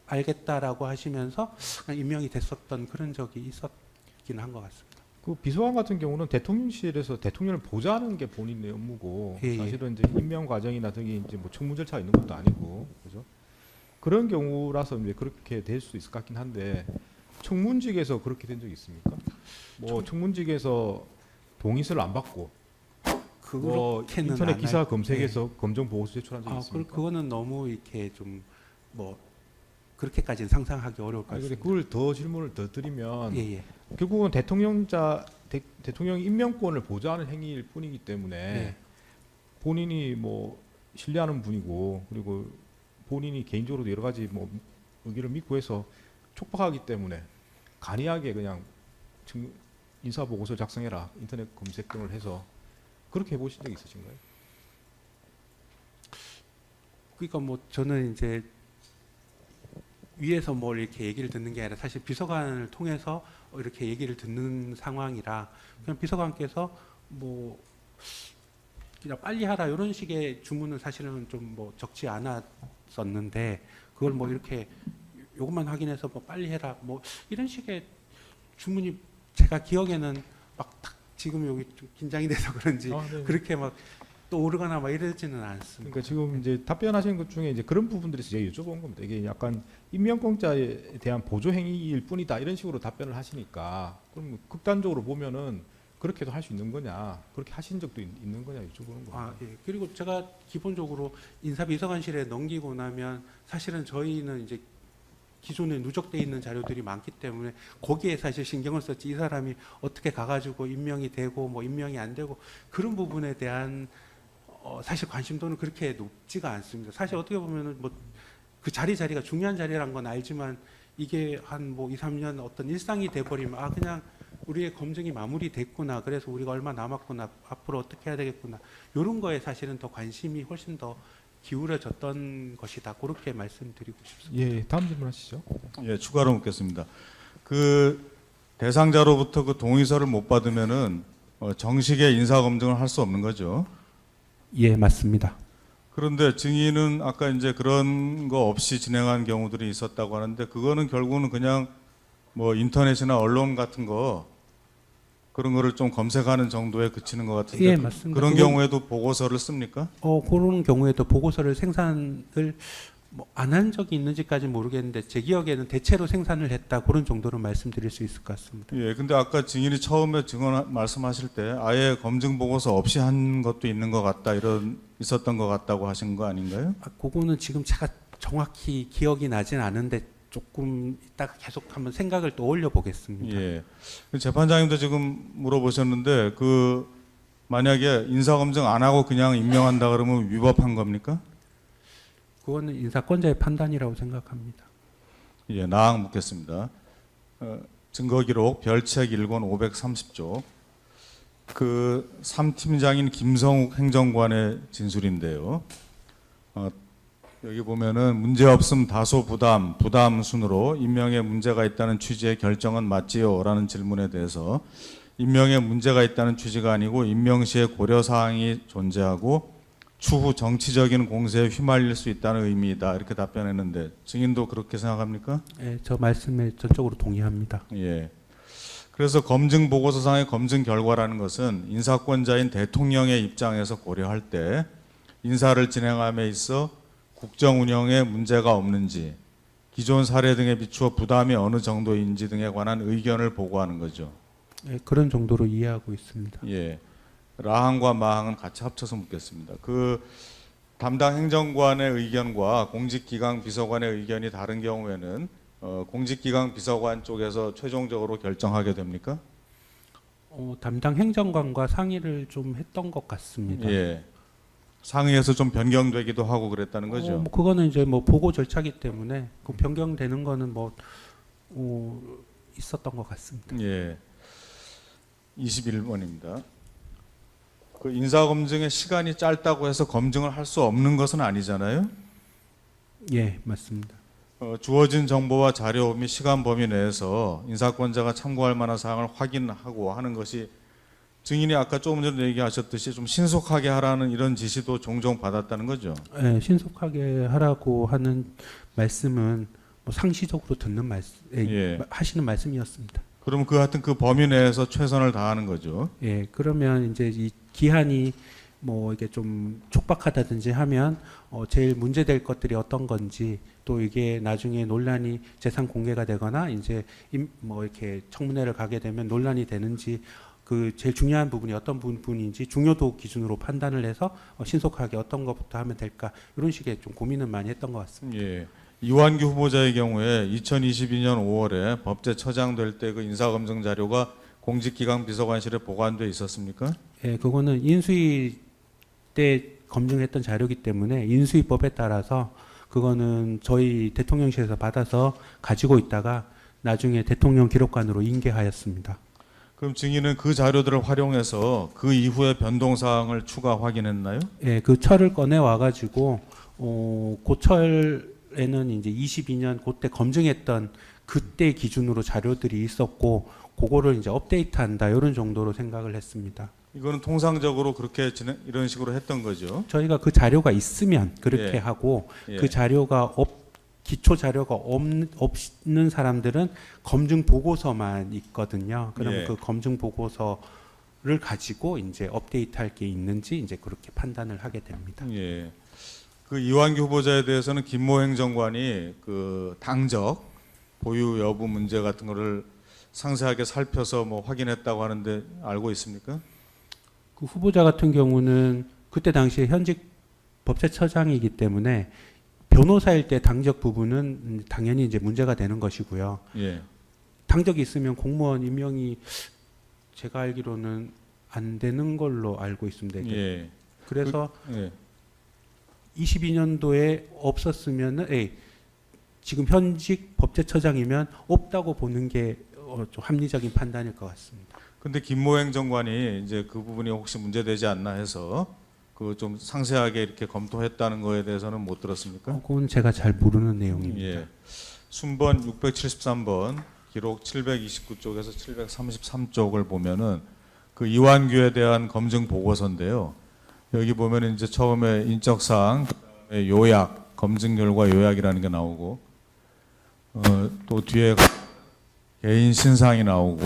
알겠다라고 하시면서 그냥 임명이 됐었던 그런 적이 있었긴 한 것 같습니다. 그 비서관 같은 경우는 대통령실에서 대통령을 보좌하는 게 본인의 업무고 예, 예. 사실은 이제 임명 과정이나 등이 이제 뭐 청문 절차가 있는 것도 아니고 그죠? 그런 경우라서 이제 그렇게 될 수 있을 것 같긴 한데 청문직에서 그렇게 된 적이 있습니까? 뭐 청문직에서 동의서를 안 받고 뭐 그렇게는 인터넷 안 기사 할- 검색해서 검증 보고서 제출한 적이 있습니까? 그거는 너무 이렇게 좀 뭐 그렇게까지는 상상하기 어려울 것 아니, 근데 같습니다. 그걸 더 질문을 더 드리면 예, 예. 결국은 대통령 임명권을 보좌하는 행위일 뿐이기 때문에 네. 본인이 뭐 신뢰하는 분이고 그리고 본인이 개인적으로도 여러 가지 뭐 의견을 믿고 해서 촉박하기 때문에 간이하게 그냥 인사 보고서 작성해라 인터넷 검색 등을 해서 그렇게 해보신 적 있으신가요? 그러니까 뭐 저는 이제 위에서 뭘 이렇게 얘기를 듣는 게 아니라 사실 비서관을 통해서 이렇게 얘기를 듣는 상황이라 그냥 비서관께서 뭐 그냥 빨리 하라 이런 식의 주문은 사실은 좀 뭐 적지 않았었는데 그걸 뭐 이렇게 요것만 확인해서 뭐 빨리 해라 뭐 이런 식의 주문이 제가 기억에는 막 딱 지금 여기 좀 긴장이 돼서 그런지 네. 그렇게 막 떠오르거나 막 이러지는 않습니다. 그러니까 지금 이제 답변하시는 것 중에 이제 그런 부분들에서 제가 여쭤본 겁니다. 이게 약간 임명권자에 대한 보조 행위일 뿐이다 이런 식으로 답변을 하시니까 그럼 극단적으로 보면은 그렇게도 할 수 있는 거냐 그렇게 하신 적도 있는 거냐 여쭤보는 거예요. 예. 그리고 제가 기본적으로 인사비서관실에 넘기고 나면 사실은 저희는 이제 기존에 누적돼 있는 자료들이 많기 때문에 거기에 사실 신경을 썼지 이 사람이 어떻게 가가지고 임명이 되고 뭐 임명이 안 되고 그런 부분에 대한 사실 관심도는 그렇게 높지가 않습니다. 사실 어떻게 보면은 뭐 그 자리가 중요한 자리란 건 알지만 이게 한 뭐 2, 3년 어떤 일상이 돼버리면 그냥 우리의 검증이 마무리됐구나. 그래서 우리가 얼마 남았구나. 앞으로 어떻게 해야 되겠구나. 이런 거에 사실은 더 관심이 훨씬 더 기울어졌던 것이다. 그렇게 말씀드리고 싶습니다. 예, 다음 질문하시죠. 예, 추가로 묻겠습니다. 그 대상자로부터 그 동의서를 못 받으면은 정식의 인사 검증을 할 수 없는 거죠. 예, 맞습니다. 그런데 증인은 아까 이제 그런 거 없이 진행한 경우들이 있었다고 하는데 그거는 결국은 그냥 뭐 인터넷이나 언론 같은 거 그런 거를 좀 검색하는 정도에 그치는 것 같은데 예, 맞습니다. 그런 그건- 경우에도 보고서를 씁니까? 그런 경우에도 보고서를 생산을 뭐 안 한 적이 있는지까지는 모르겠는데 제 기억에는 대체로 생산을 했다 그런 정도로 말씀드릴 수 있을 것 같습니다. 예, 근데 아까 증인이 처음에 증언 말씀하실 때 아예 검증 보고서 없이 한 것도 있는 것 같다 있었던 것 같다고 하신 거 아닌가요? 그거는 지금 제가 정확히 기억이 나진 않은데 조금 이따가 계속 한번 생각을 또 올려 보겠습니다. 예. 재판장님도 지금 물어보셨는데 그 만약에 인사 검증 안 하고 그냥 임명한다 그러면 위법한 겁니까? 그거는 인사권자의 판단이라고 생각합니다. 예, 나항 묻겠습니다. 증거기록 별책 1권 530조 그 3팀장인 김성욱 행정관의 진술인데요. 여기 보면은 문제없음 다소 부담 순으로 임명에 문제가 있다는 취지의 결정은 맞지요? 라는 질문에 대해서 임명에 문제가 있다는 취지가 아니고 임명 시에 고려사항이 존재하고 추후 정치적인 공세에 휘말릴 수 있다는 의미이다. 이렇게 답변했는데 증인도 그렇게 생각합니까? 예, 저 말씀에 전적으로 동의합니다. 예. 그래서 검증 보고서상의 검증 결과라는 것은 인사권자인 대통령의 입장에서 고려할 때 인사를 진행함에 있어 국정 운영에 문제가 없는지, 기존 사례 등에 비추어 부담이 어느 정도인지 등에 관한 의견을 보고하는 거죠. 예, 그런 정도로 이해하고 있습니다. 예. 라항과 마항은 같이 합쳐서 묻겠습니다. 그 담당 행정관의 의견과 공직기강 비서관의 의견이 다른 경우에는 공직기강 비서관 쪽에서 최종적으로 결정하게 됩니까? 담당 행정관과 상의를 좀 했던 것 같습니다. 예. 상의에서 좀 변경되기도 하고 그랬다는 거죠. 뭐 그거는 이제 뭐 보고 절차기 때문에 그 변경되는 거는 뭐 있었던 것 같습니다. 예. 21번입니다. 그 인사검증의 시간이 짧다고 해서 검증을 할 수 없는 것은 아니잖아요. 예, 맞습니다. 주어진 정보와 자료 및 시간 범위 내에서 인사권자가 참고할 만한 사항을 확인하고 하는 것이 증인이 아까 조금 전에 얘기하셨듯이 좀 신속하게 하라는 이런 지시도 종종 받았다는 거죠. 예, 신속하게 하라고 하는 말씀은 뭐 상시적으로 듣는 예. 하시는 말씀이었습니다. 그럼 그 하여튼 그 범위 내에서 최선을 다하는 거죠. 예, 그러면 이제 이 기한이 뭐 이게 좀 촉박하다든지 하면 제일 문제될 것들이 어떤 건지, 또 이게 나중에 논란이 재산 공개가 되거나 이제 뭐 이렇게 청문회를 가게 되면 논란이 되는지, 그 제일 중요한 부분이 어떤 부분인지 중요도 기준으로 판단을 해서 신속하게 어떤 것부터 하면 될까, 이런 식의 좀 고민을 많이 했던 것 같습니다. 예. 이완규 후보자의 경우에 2022년 5월에 법제처장 될 때 그 인사검증 자료가 공직기강 비서관실에 보관돼 있었습니까? 예, 그거는 인수위 때 검증했던 자료이기 때문에 인수위법에 따라서 그거는 저희 대통령실에서 받아서 가지고 있다가 나중에 대통령 기록관으로 인계하였습니다. 그럼 증인은 그 자료들을 활용해서 그 이후에 변동 사항을 추가 확인했나요? 예, 그 철을 꺼내 와가지고 그 철에는 이제 22년 그때 검증했던 그때 기준으로 자료들이 있었고, 그거를 이제 업데이트한다, 이런 정도로 생각을 했습니다. 이거는 통상적으로 그렇게 이런 식으로 했던 거죠. 저희가 그 자료가 있으면 그렇게 예. 하고, 예. 그 자료가 기초 자료가 없는 사람들은 검증 보고서만 있거든요. 그럼 예. 그 검증 보고서를 가지고 이제 업데이트할 게 있는지 이제 그렇게 판단을 하게 됩니다. 예. 그 이완규 후보자에 대해서는 김모 행정관이 그 당적 보유 여부 문제 같은 거를 상세하게 살펴서 뭐 확인했다고 하는데 알고 있습니까? 그 후보자 같은 경우는 그때 당시에 현직 법제처장이기 때문에 변호사일 때 당적 부분은 당연히 이제 문제가 되는 것이고요. 예. 당적이 있으면 공무원 임명이 제가 알기로는 안 되는 걸로 알고 있습니다. 이게. 예. 그래서 예. 22년도에 없었으면은 지금 현직 법제처장이면 없다고 보는 게 좀 합리적인 판단일 것 같습니다. 근데 김모 행정관이 이제 그 부분이 혹시 문제되지 않나 해서 그 좀 상세하게 이렇게 검토했다는 거에 대해서는 못 들었습니까? 그건 제가 잘 모르는 내용입니다. 예. 순번 673번 기록 729쪽에서 733쪽을 보면은 그 이완규에 대한 검증 보고서인데요. 여기 보면은 이제 처음에 인적 사항, 그다음에 요약, 검증 결과 요약이라는 게 나오고 또 뒤에 개인 신상이 나오고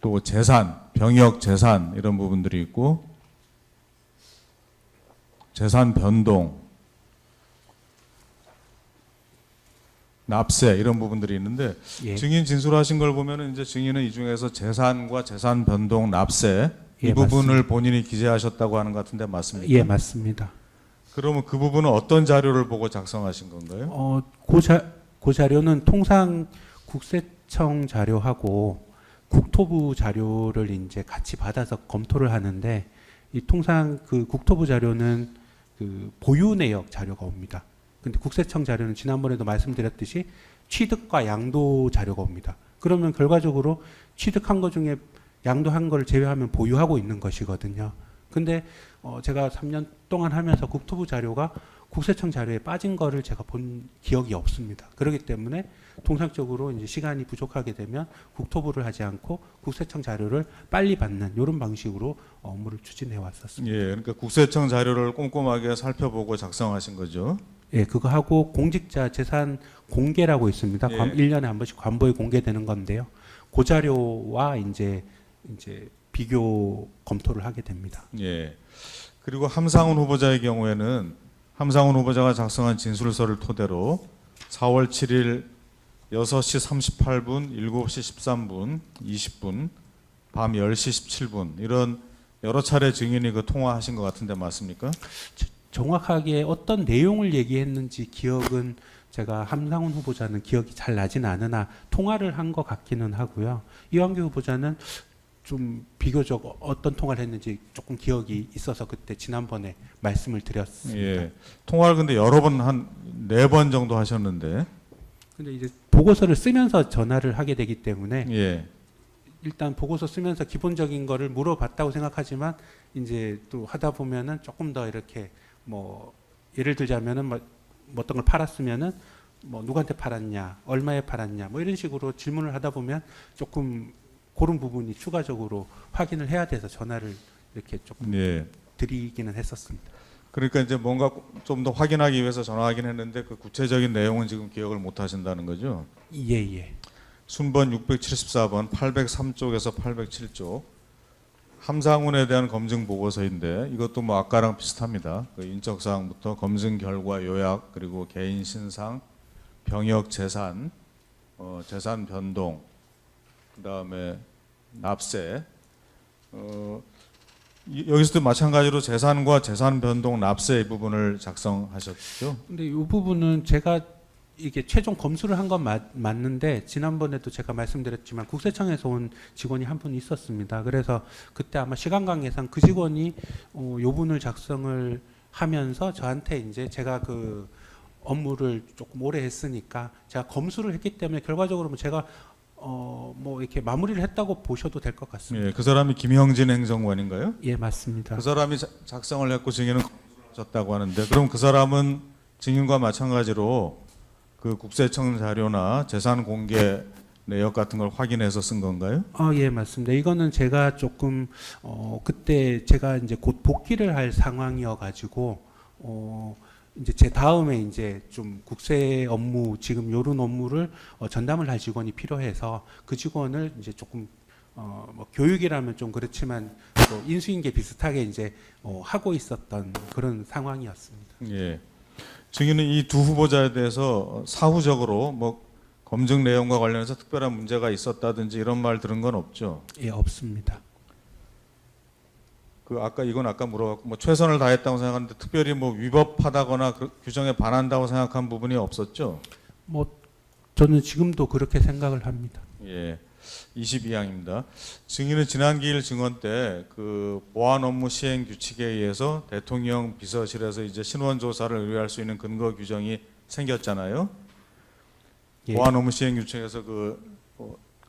또 재산, 병역 재산 이런 부분들이 있고 재산 변동, 납세 이런 부분들이 있는데 예. 증인 진술하신 걸 보면은 이제 증인은 이 중에서 재산과 재산 변동, 납세 이 예, 부분을 맞습니다. 본인이 기재하셨다고 하는 것 같은데 맞습니까? 예, 맞습니다. 그러면 그 부분은 어떤 자료를 보고 작성하신 건가요? 그 자료는 통상 국세청 자료하고 국토부 자료를 이제 같이 받아서 검토를 하는데, 이 통상 그 국토부 자료는 그 보유 내역 자료가 옵니다. 근데 국세청 자료는 지난번에도 말씀드렸듯이 취득과 양도 자료가 옵니다. 그러면 결과적으로 취득한 것 중에 양도한 걸 제외하면 보유하고 있는 것이거든요. 근데 제가 3년 동안 하면서 국토부 자료가 국세청 자료에 빠진 거를 제가 본 기억이 없습니다. 그렇기 때문에 통상적으로 이제 시간이 부족하게 되면 국토부를 하지 않고 국세청 자료를 빨리 받는 이런 방식으로 업무를 추진해 왔었습니다. 예, 그러니까 국세청 자료를 꼼꼼하게 살펴보고 작성하신 거죠. 예, 그거 하고 공직자 재산 공개라고 있습니다. 예. 1년에 한 번씩 관보에 공개되는 건데요. 그 자료와 이제 비교 검토를 하게 됩니다. 예. 그리고 함상훈 후보자의 경우에는 함상훈 후보자가 작성한 진술서를 토대로 4월 7일 6시 38분, 7시 13분, 20분, 밤 10시 17분 이런 여러 차례 증인이 그 통화하신 것 같은데 맞습니까? 정확하게 어떤 내용을 얘기했는지 기억은 제가 함상훈 후보자는 기억이 잘 나진 않으나 통화를 한 것 같기는 하고요. 이완규 후보자는 좀 비교적 어떤 통화를 했는지 조금 기억이 있어서 그때 지난번에 말씀을 드렸습니다. 예. 통화를 근데 여러 번 한 4번 정도 하셨는데. 근데 이제 보고서를 쓰면서 전화를 하게 되기 때문에 예. 일단 보고서 쓰면서 기본적인 거를 물어봤다고 생각하지만 이제 또 하다 보면은 조금 더 이렇게 뭐 예를 들자면은 뭐 어떤 걸 팔았으면은 뭐 누구한테 팔았냐, 얼마에 팔았냐, 뭐 이런 식으로 질문을 하다 보면 조금 그런 부분이 추가적으로 확인을 해야 돼서 전화를 이렇게 조금 예. 드리기는 했었습니다. 그러니까 이제 뭔가 좀 더 확인하기 위해서 전화하긴 했는데 그 구체적인 내용은 지금 기억을 못 하신다는 거죠. 예. 순번 674번 803쪽에서 807쪽 함상훈에 대한 검증 보고서인데 이것도 뭐 아까랑 비슷합니다. 그 인적 사항부터 검증 결과 요약 그리고 개인 신상, 병역 재산, 재산 변동, 그다음에 납세. 여기서도 마찬가지로 재산과 재산 변동 납세 이 부분을 작성하셨죠. 근데 이 부분은 제가 이게 최종 검수를 한 건 맞는데 지난번에도 제가 말씀드렸지만 국세청에서 온 직원이 한 분 있었습니다. 그래서 그때 아마 시간 관계상 그 직원이 요분을 작성을 하면서 저한테 이제 제가 그 업무를 조금 오래 했으니까 제가 검수를 했기 때문에 결과적으로 뭐 제가 뭐 이렇게 마무리를 했다고 보셔도 될 것 같습니다. 예, 그 사람이 김형진 행정관인가요? 예, 맞습니다. 그 사람이 작성을 했고 증인은 검수하셨다고 하는데 그럼 그 사람은 증인과 마찬가지로 그 국세청 자료나 재산 공개 내역 같은 걸 확인해서 쓴 건가요? 예, 맞습니다. 이거는 제가 조금 그때 제가 이제 곧 복귀를 할 상황이어 가지고 이제 제 다음에 이제 좀 국세 업무 지금 요런 업무를 전담을 할 직원이 필요해서 그 직원을 이제 조금 뭐 교육이라면 좀 그렇지만 또 인수인계 비슷하게 이제 하고 있었던 그런 상황이었습니다. 예. 증인은 이 두 후보자에 대해서 사후적으로 뭐 검증 내용과 관련해서 특별한 문제가 있었다든지 이런 말 들은 건 없죠. 예, 없습니다. 그 아까 물어봤고 뭐 최선을 다했다고 생각하는데 특별히 뭐 위법하다거나 그 규정에 반한다고 생각한 부분이 없었죠. 뭐 저는 지금도 그렇게 생각을 합니다. 예. 22항입니다. 증인은 지난 기일 증언 때 그 보안 업무 시행 규칙에 의해서 대통령 비서실에서 이제 신원 조사를 의뢰할 수 있는 근거 규정이 생겼잖아요. 예. 보안 업무 시행 규칙에서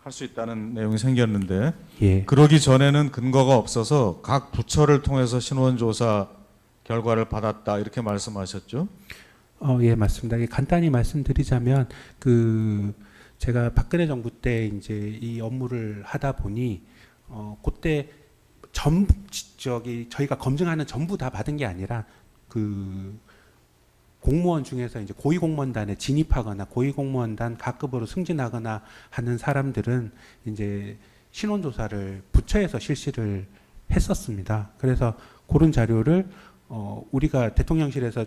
할 수 있다는 내용이 생겼는데 예. 그러기 전에는 근거가 없어서 각 부처를 통해서 신원 조사 결과를 받았다 이렇게 말씀하셨죠. 예, 맞습니다. 간단히 말씀드리자면 제가 박근혜 정부 때 이제 이 업무를 하다 보니 그때 저희가 검증하는 전부 다 받은 게 아니라 그 공무원 중에서 이제 고위공무원단에 진입하거나 고위공무원단 각급으로 승진하거나 하는 사람들은 이제 신원조사를 부처에서 실시를 했었습니다. 그래서 그런 자료를 우리가 대통령실에서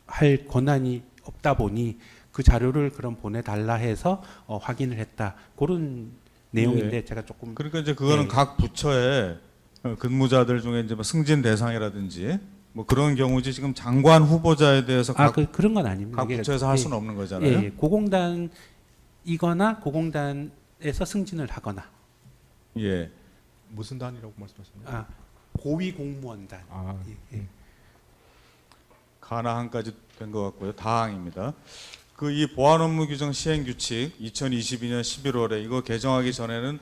할 권한이 없다 보니 그 자료를 그럼 보내달라 해서 확인을 했다. 그런 내용인데 제가 조금 그러니까 이제 그거는 네. 각 부처의 근무자들 중에 이제 뭐 승진 대상이라든지 뭐 그런 경우지 지금 장관 후보자에 대해서 그런 건 아닙니다. 각 부처에서 할 수는 없는 거잖아요. 예, 고공단이거나 고공단에서 승진을 하거나 예. 무슨 단이라고 말씀하셨나요? 고위공무원단. 예. 가나항까지 된 것 같고요. 다항입니다. 그 이 보안 업무 규정 시행 규칙 2022년 11월에 이거 개정하기 전에는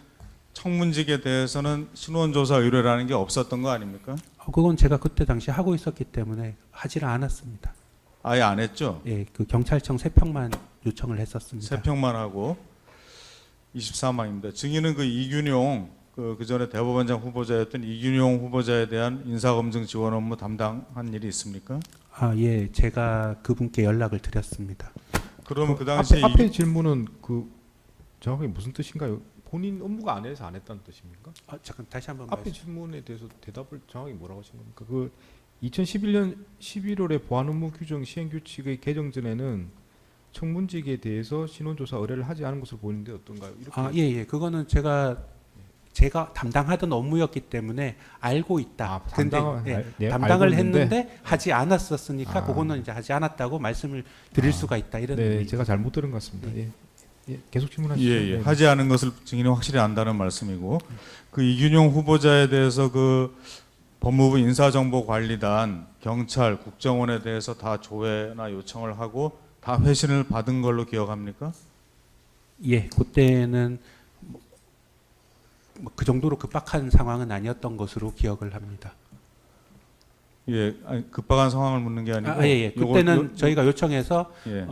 청문직에 대해서는 신원 조사 의뢰라는 게 없었던 거 아닙니까? 그건 제가 그때 당시 하고 있었기 때문에 하지를 않았습니다. 아예 안 했죠? 예, 그 경찰청 3평만 요청을 했었습니다. 3평만 하고 24망입니다. 증인은 그 이균용 그 전에 대법원장 후보자였던 이균용 후보자에 대한 인사검증 지원 업무 담당한 일이 있습니까? 아, 예, 제가 그분께 연락을 드렸습니다. 그러면 그 당시에 앞에 질문은 그 정확하게 무슨 뜻인가요? 본인 업무가 안 해서 안 했다는 뜻입니까? 아, 잠깐 다시 한번 앞에 말씀. 질문에 대해서 대답을 정확히 뭐라고 하신 겁니까? 그 2011년 11월에 보안 업무 규정 시행 규칙의 개정 전에는 청문직에 대해서 신원조사 의뢰를 하지 않은 것으로 보이는데 어떤가요? 이렇게 아, 예, 예. 그거는 제가 담당하던 업무였기 때문에 알고 있다. 근데 담당을 알고 있는데, 했는데 하지 않았었으니까 아. 그거는 이제 하지 않았다고 말씀을 드릴 수가 있다. 이런 네, 의미죠. 제가 잘못 들은 것 같습니다. 예. 예, 계속 질문하시죠. 예, 예. 네. 하지 않은 것을 증인이 확실히 안다는 말씀이고 그 이균용 후보자에 대해서 그 법무부 인사정보관리단, 경찰, 국정원에 대해서 다 조회나 요청을 하고 다 회신을 받은 걸로 기억합니까? 예, 그때는 그 정도로 급박한 상황은 아니었던 것으로 기억을 합니다. 예, 아니, 급박한 상황을 묻는 게 아니고 아, 예, 예. 그때는 저희가 요청해서 예.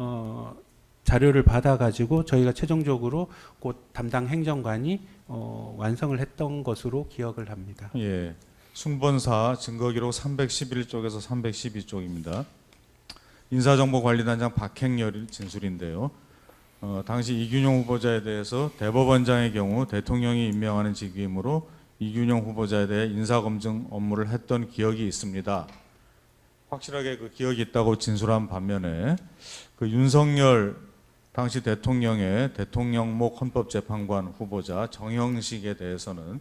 자료를 받아가지고 저희가 최종적으로 곧 담당 행정관이 완성을 했던 것으로 기억을 합니다. 예. 순번사 증거기록 311쪽에서 312쪽입니다. 인사정보관리단장 박행렬 진술인데요. 당시 이균용 후보자에 대해서 대법원장의 경우 대통령이 임명하는 직위이므로 이균용 후보자에 대해 인사검증 업무를 했던 기억이 있습니다. 확실하게 그 기억이 있다고 진술한 반면에 그 윤석열 당시 대통령의 대통령목 헌법재판관 후보자 정형식에 대해서는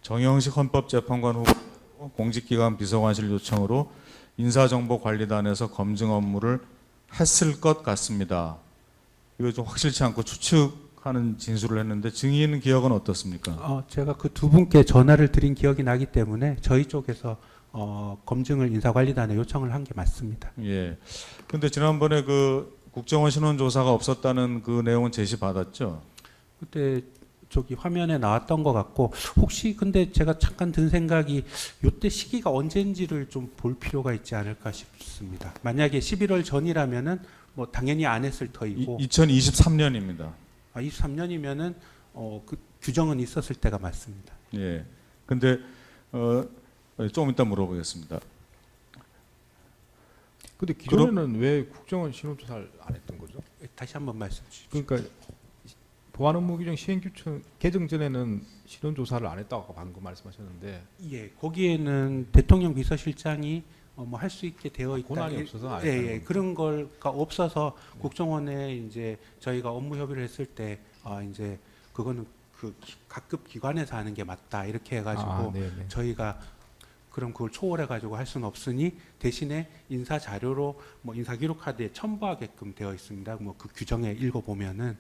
정형식 헌법재판관 후보자 공직기관 비서관실 요청으로 인사정보관리단에서 검증 업무를 했을 것 같습니다. 이거 좀 확실치 않고 추측하는 진술을 했는데 증인 기억은 어떻습니까? 제가 그 두 분께 전화를 드린 기억이 나기 때문에 저희 쪽에서 검증을 인사관리단에 요청을 한 게 맞습니다. 예. 근데 지난번에 그 국정원 신원조사가 없었다는 그 내용은 제시받았죠? 그때 저기 화면에 나왔던 것 같고 혹시 근데 제가 잠깐 든 생각이 이때 시기가 언제인지를 좀 볼 필요가 있지 않을까 싶습니다. 만약에 11월 전이라면은 뭐 당연히 안 했을 터이고 2023년입니다. 23년이면은 그 규정은 있었을 때가 맞습니다. 예. 근데 조금 이따 물어보겠습니다. 근데 기존에는 왜 국정원 신원조사를 안 했던 거죠? 다시 한번 말씀 주십시오. 그러니까 보안 업무 규정 시행 규칙 개정 전에는 신원조사를 안 했다고 방금 말씀하셨는데 예, 거기에는 대통령 비서실장이 뭐 할 수 있게 되어 있다. 권한이 없어서 안 예, 했다는 예, 겁니다. 그런 걸가 없어서 국정원에 이제 저희가 업무 협의를 했을 때 이제 그거는 그 각급 기관에서 하는 게 맞다 이렇게 해가지고 네네. 저희가 그럼 그걸 초월해 가지고 할 수는 없으니 대신에 인사 자료로 뭐 인사 기록 카드에 첨부하게끔 되어 있습니다. 뭐 그 규정에 읽어 보면은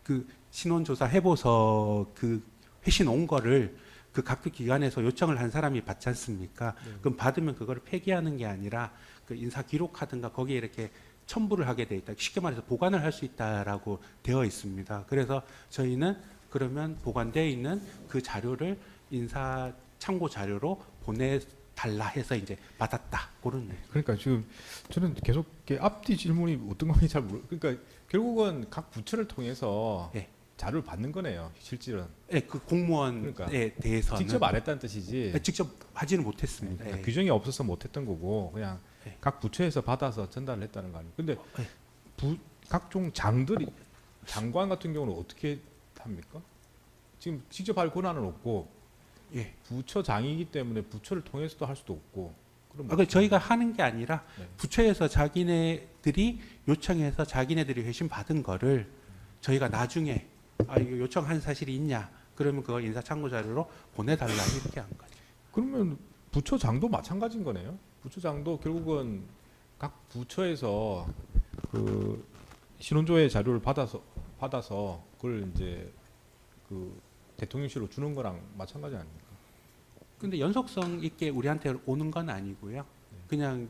그 신원조사 해보서 그 회신 온 거를 그 각급 기관에서 요청을 한 사람이 받지 않습니까? 그럼 받으면 그거를 폐기하는 게 아니라 그 인사 기록 카드인가 거기에 이렇게 첨부를 하게 돼 있다. 쉽게 말해서 보관을 할 수 있다라고 되어 있습니다. 그래서 저희는 그러면 보관되어 있는 그 자료를 인사 참고 자료로 보내달라 해서 이제 받았다. 그런 얘기. 그러니까 지금 저는 계속 이렇게 앞뒤 질문이 어떤 건지 잘 모르. 그러니까 결국은 각 부처를 통해서 예. 자료를 받는 거네요. 실질은 예, 그 공무원에 그러니까 대해서는 직접 안 했다는 뜻이지. 예, 직접 하지는 못했습니다. 그러니까 예. 규정이 없어서 못했던 거고 그냥 네. 각 부처에서 받아서 전달을 했다는 거 아니에요. 근데 네. 각종 장들이 장관 같은 경우는 어떻게 합니까? 지금 직접 할 권한은 없고 예. 부처장이기 때문에 부처를 통해서도 할 수도 없고 그럼 그 저희가 하는 게 아니라 네. 부처에서 자기네들이 요청해서 자기네들이 회신 받은 거를 저희가 나중에 이거 요청한 사실이 있냐 그러면 그거 인사 참고 자료로 보내달라 이렇게 한 거죠. 그러면 부처장도 마찬가지인 거네요. 부처장도 결국은 각 부처에서 그 신원조회 자료를 받아서 그걸 이제 그 대통령실로 주는 거랑 마찬가지 아닙니까? 근데 연속성 있게 우리한테 오는 건 아니고요. 그냥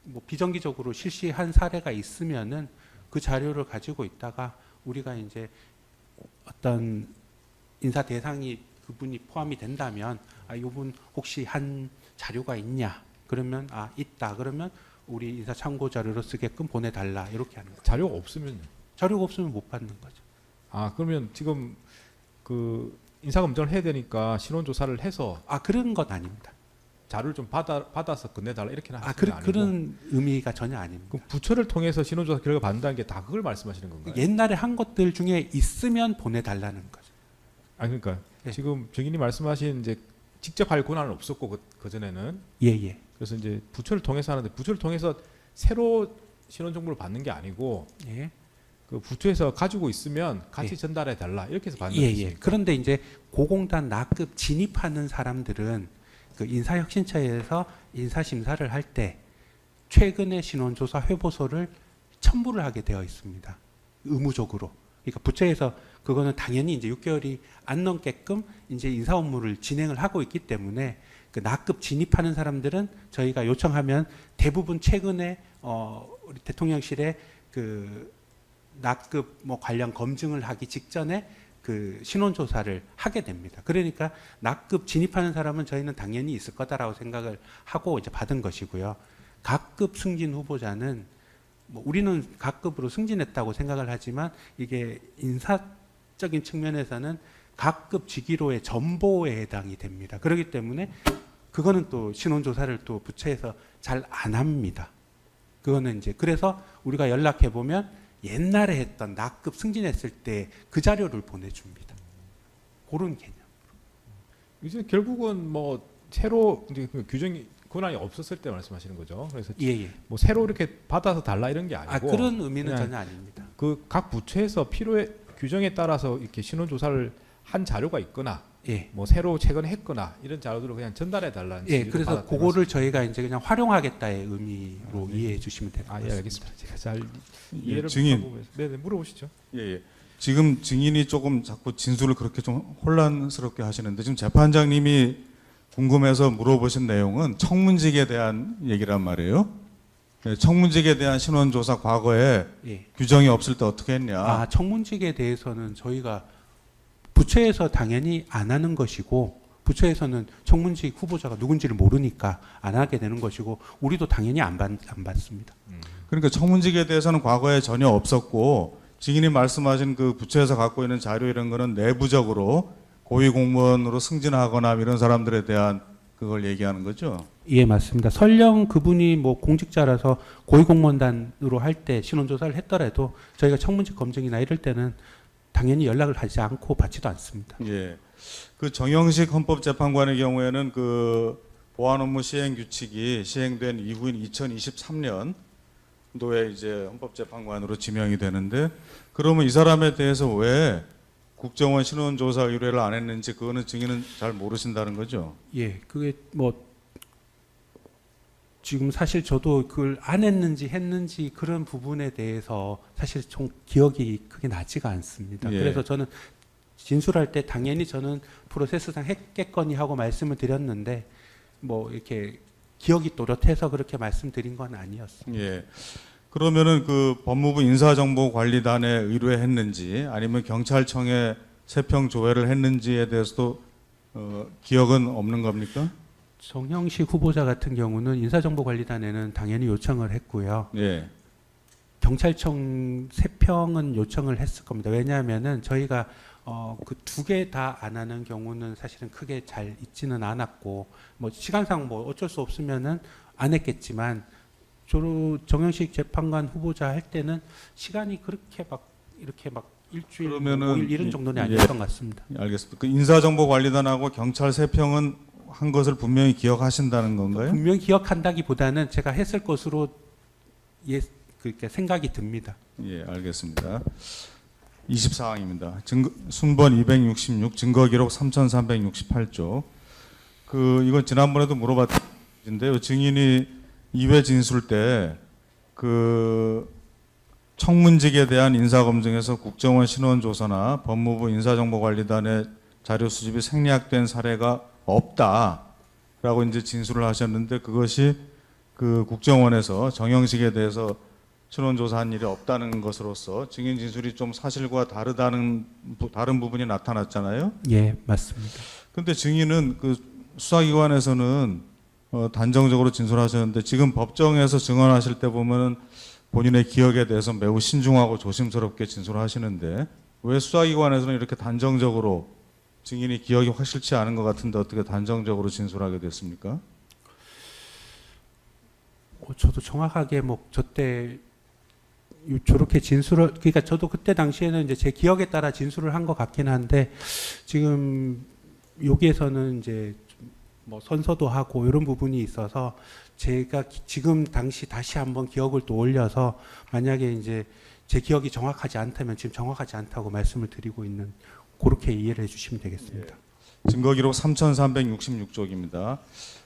뭐 비정기적으로 실시한 사례가 있으면은 그 자료를 가지고 있다가 우리가 이제 어떤 인사 대상이 그분이 포함이 된다면 이분 혹시 한 자료가 있냐? 그러면 있다. 그러면 우리 인사 참고 자료로 쓰게끔 보내달라 이렇게 하는 거죠. 자료가 없으면 자료가 없으면 못 받는 거죠. 그러면 지금 그 인사 검증을 해야 되니까 신원 조사를 해서 그런 건 아닙니다. 자료를 좀 받아서 건네달라 이렇게는 하시는 게 아니고 그런 의미가 전혀 아닙니다. 그럼 부처를 통해서 신원 조사 결과 받는다는 게 다 그걸 말씀하시는 건가요? 옛날에 한 것들 중에 있으면 보내달라는 거죠. 그러니까 예. 지금 정인이 말씀하신 이제 직접 할 권한은 없었고 그 전에는 예예. 그래서 이제 부처를 통해서 하는데 부처를 통해서 새로 신원 정보를 받는 게 아니고 예. 그 부처에서 가지고 있으면 같이 예. 전달해 달라 이렇게 해서 받는 예예. 것입니까? 그런데 이제 고공단 나급 진입하는 사람들은 그 인사혁신처에서 인사심사를 할 때 최근의 신원조사 회보서를 첨부를 하게 되어 있습니다. 의무적으로. 그러니까 부처에서 그거는 당연히 이제 6개월이 안 넘게끔 이제 인사 업무를 진행을 하고 있기 때문에 그 나급 진입하는 사람들은 저희가 요청하면 대부분 최근에 우리 대통령실에 그 나급 뭐 관련 검증을 하기 직전에 그 신원 조사를 하게 됩니다. 그러니까 나급 진입하는 사람은 저희는 당연히 있을 거다라고 생각을 하고 이제 받은 것이고요. 각급 승진 후보자는 뭐 우리는 각급으로 승진했다고 생각을 하지만 이게 인사적인 측면에서는 각급 직위로의 전보에 해당이 됩니다. 그렇기 때문에 그거는 또 신원 조사를 또 부처에서 잘 안 합니다. 그거는 이제 그래서 우리가 연락해 보면 옛날에 했던 나급 승진했을 때 그 자료를 보내줍니다. 그런 개념. 이제 결국은 뭐 새로 이제 그 규정이 권한이 없었을 때 말씀하시는 거죠. 그래서 예예. 뭐 새로 이렇게 받아서 달라 이런 게 아니고 그런 의미는 그냥 전혀 아닙니다. 그 각 부처에서 필요에 규정에 따라서 이렇게 신원 조사를 한 자료가 있거나 예. 뭐 새로 최근에 했거나 이런 자료들을 그냥 전달해 달라는 예, 지시를 그래서 받았다는 그거를 저희가 이제 그냥 활용하겠다의 의미로 이해해 주시면 될 것 예, 같습니다. 알겠습니다. 제가 잘 예, 이해를 증인. 못하고 네네 물어보시죠. 예. 지금 증인이 조금 자꾸 진술을 그렇게 좀 혼란스럽게 하시는데 지금 재판장님이 궁금해서 물어보신 내용은 청문직에 대한 얘기란 말이에요. 네, 청문직에 대한 신원조사 과거에 예. 규정이 없을 때 어떻게 했냐. 청문직에 대해서는 저희가 부처에서 당연히 안 하는 것이고 부처에서는 청문직 후보자가 누군지를 모르니까 안 하게 되는 것이고 우리도 당연히 안 받습니다. 그러니까 청문직에 대해서는 과거에 전혀 없었고 증인이 말씀하신 그 부처에서 갖고 있는 자료 이런 거는 내부적으로 고위공무원으로 승진하거나 이런 사람들에 대한 그걸 얘기하는 거죠. 예, 맞습니다. 설령 그분이 뭐 공직자라서 고위공무원단으로 할 때 신원조사를 했더라도 저희가 청문직 검증이나 이럴 때는 당연히 연락을 하지 않고 받지도 않습니다. 예. 그 정영식 헌법재판관의 경우에는 그 보안 업무 시행 규칙이 시행된 이후인 2023년도에 이제 헌법재판관으로 지명이 되는데 그러면 이 사람에 대해서 왜 국정원 신원조사 의뢰를 안 했는지 그거는 증인은 잘 모르신다는 거죠. 예, 그게 뭐 지금 사실 저도 그걸 안 했는지 그런 부분에 대해서 사실 좀 기억이 크게 나지가 않습니다. 예. 그래서 저는 진술할 때 당연히 저는 프로세스상 했겠거니 하고 말씀을 드렸는데 뭐 이렇게 기억이 또렷해서 그렇게 말씀드린 건 아니었습니다. 예. 그러면은 그 법무부 인사정보관리단에 의뢰했는지 아니면 경찰청에 세평 조회를 했는지에 대해서도 기억은 없는 겁니까? 정형식 후보자 같은 경우는 인사정보관리단에는 당연히 요청을 했고요. 예. 경찰청 세평은 요청을 했을 겁니다. 왜냐하면은 저희가 그 두 개 다 안 하는 경우는 사실은 크게 잘 있지는 않았고 뭐 시간상 뭐 어쩔 수 없으면은 안 했겠지만 주로 정영식 재판관 후보자 할 때는 시간이 그렇게 막 이렇게 막 일주일, 그러면은 5일 이런 정도는 예. 아니었던 것 같습니다. 알겠습니다. 그 인사정보관리단하고 경찰 세평은 한 것을 분명히 기억하신다는 건가요? 분명히 기억한다기보다는 제가 했을 것으로 그렇게 생각이 듭니다. 예, 알겠습니다. 20사항입니다. 순번 266, 증거기록 3368조. 이건 지난번에도 물어봤는데요. 증인이 2회 진술 때 청문직에 대한 인사검증에서 국정원 신원조사나 법무부 인사정보관리단의 자료 수집이 생략된 사례가 없다라고 이제 진술을 하셨는데 그것이 그 국정원에서 정영식에 대해서 신원조사한 일이 없다는 것으로서 증인 진술이 좀 사실과 다른 부분이 나타났잖아요. 예, 맞습니다. 그런데 증인은 그 수사기관에서는 단정적으로 진술하셨는데 지금 법정에서 증언하실 때 보면은 본인의 기억에 대해서 매우 신중하고 조심스럽게 진술하시는데 왜 수사기관에서는 이렇게 단정적으로 증인이 기억이 확실치 않은 것 같은데 어떻게 단정적으로 진술하게 됐습니까? 저도 정확하게 뭐 저때 저렇게 진술을 그러니까 저도 그때 당시에는 이제 제 기억에 따라 진술을 한 것 같긴 한데 지금 여기에서는 이제 뭐 선서도 하고 이런 부분이 있어서 제가 지금 당시 다시 한번 기억을 또 올려서 만약에 이제 제 기억이 정확하지 않다면 지금 정확하지 않다고 말씀을 드리고 있는 그렇게 이해를 해주시면 되겠습니다. 증거기록 3,366쪽입니다.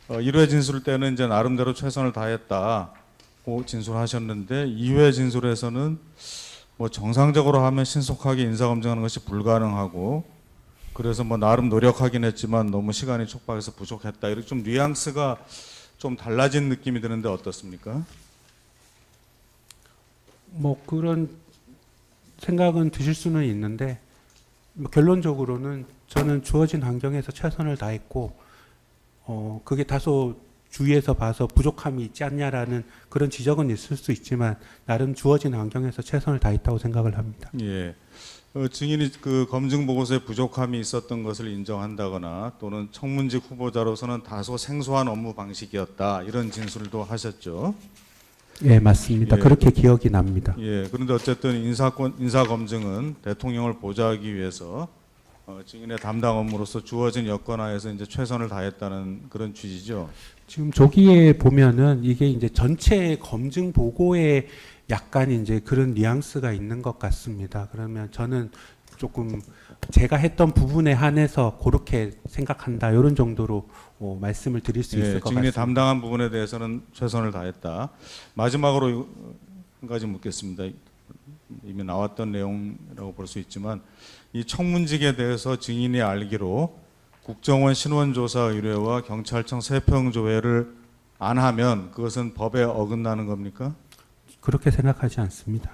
1회 진술 때는 이제 나름대로 최선을 다했다고 진술하셨는데 2회 진술에서는 뭐 정상적으로 하면 신속하게 인사검증하는 것이 불가능하고 그래서 뭐 나름 노력하긴 했지만 너무 시간이 촉박해서 부족했다. 이렇게 좀 뉘앙스가 좀 달라진 느낌이 드는데 어떻습니까? 뭐 그런 생각은 드실 수는 있는데 뭐 결론적으로는 저는 주어진 환경에서 최선을 다했고 그게 다소 주위에서 봐서 부족함이 있지 않냐라는 그런 지적은 있을 수 있지만 나름 주어진 환경에서 최선을 다했다고 생각을 합니다. 예. 증인이 그 검증 보고서에 부족함이 있었던 것을 인정한다거나 또는 청문직 후보자로서는 다소 생소한 업무 방식이었다 이런 진술도 하셨죠. 예, 맞습니다. 예. 그렇게 기억이 납니다. 예. 그런데 어쨌든 인사 검증은 대통령을 보좌하기 위해서 증인의 담당 업무로서 주어진 여건하에서 이제 최선을 다했다는 그런 취지죠. 지금 저기에 보면은 이게 이제 전체 검증 보고에 약간 이제 그런 뉘앙스가 있는 것 같습니다. 그러면 저는 조금 제가 했던 부분에 한해서 그렇게 생각한다 이런 정도로 말씀을 드릴 수 있을 것 증인이 같습니다. 담당한 부분에 대해서는 최선을 다했다. 마지막으로 한 가지 묻겠습니다. 이미 나왔던 내용이라고 볼 수 있지만 이 청문직에 대해서 증인이 알기로 국정원 신원조사 의뢰와 경찰청 세평 조회를 안 하면 그것은 법에 어긋나는 겁니까? 그렇게 생각하지 않습니다.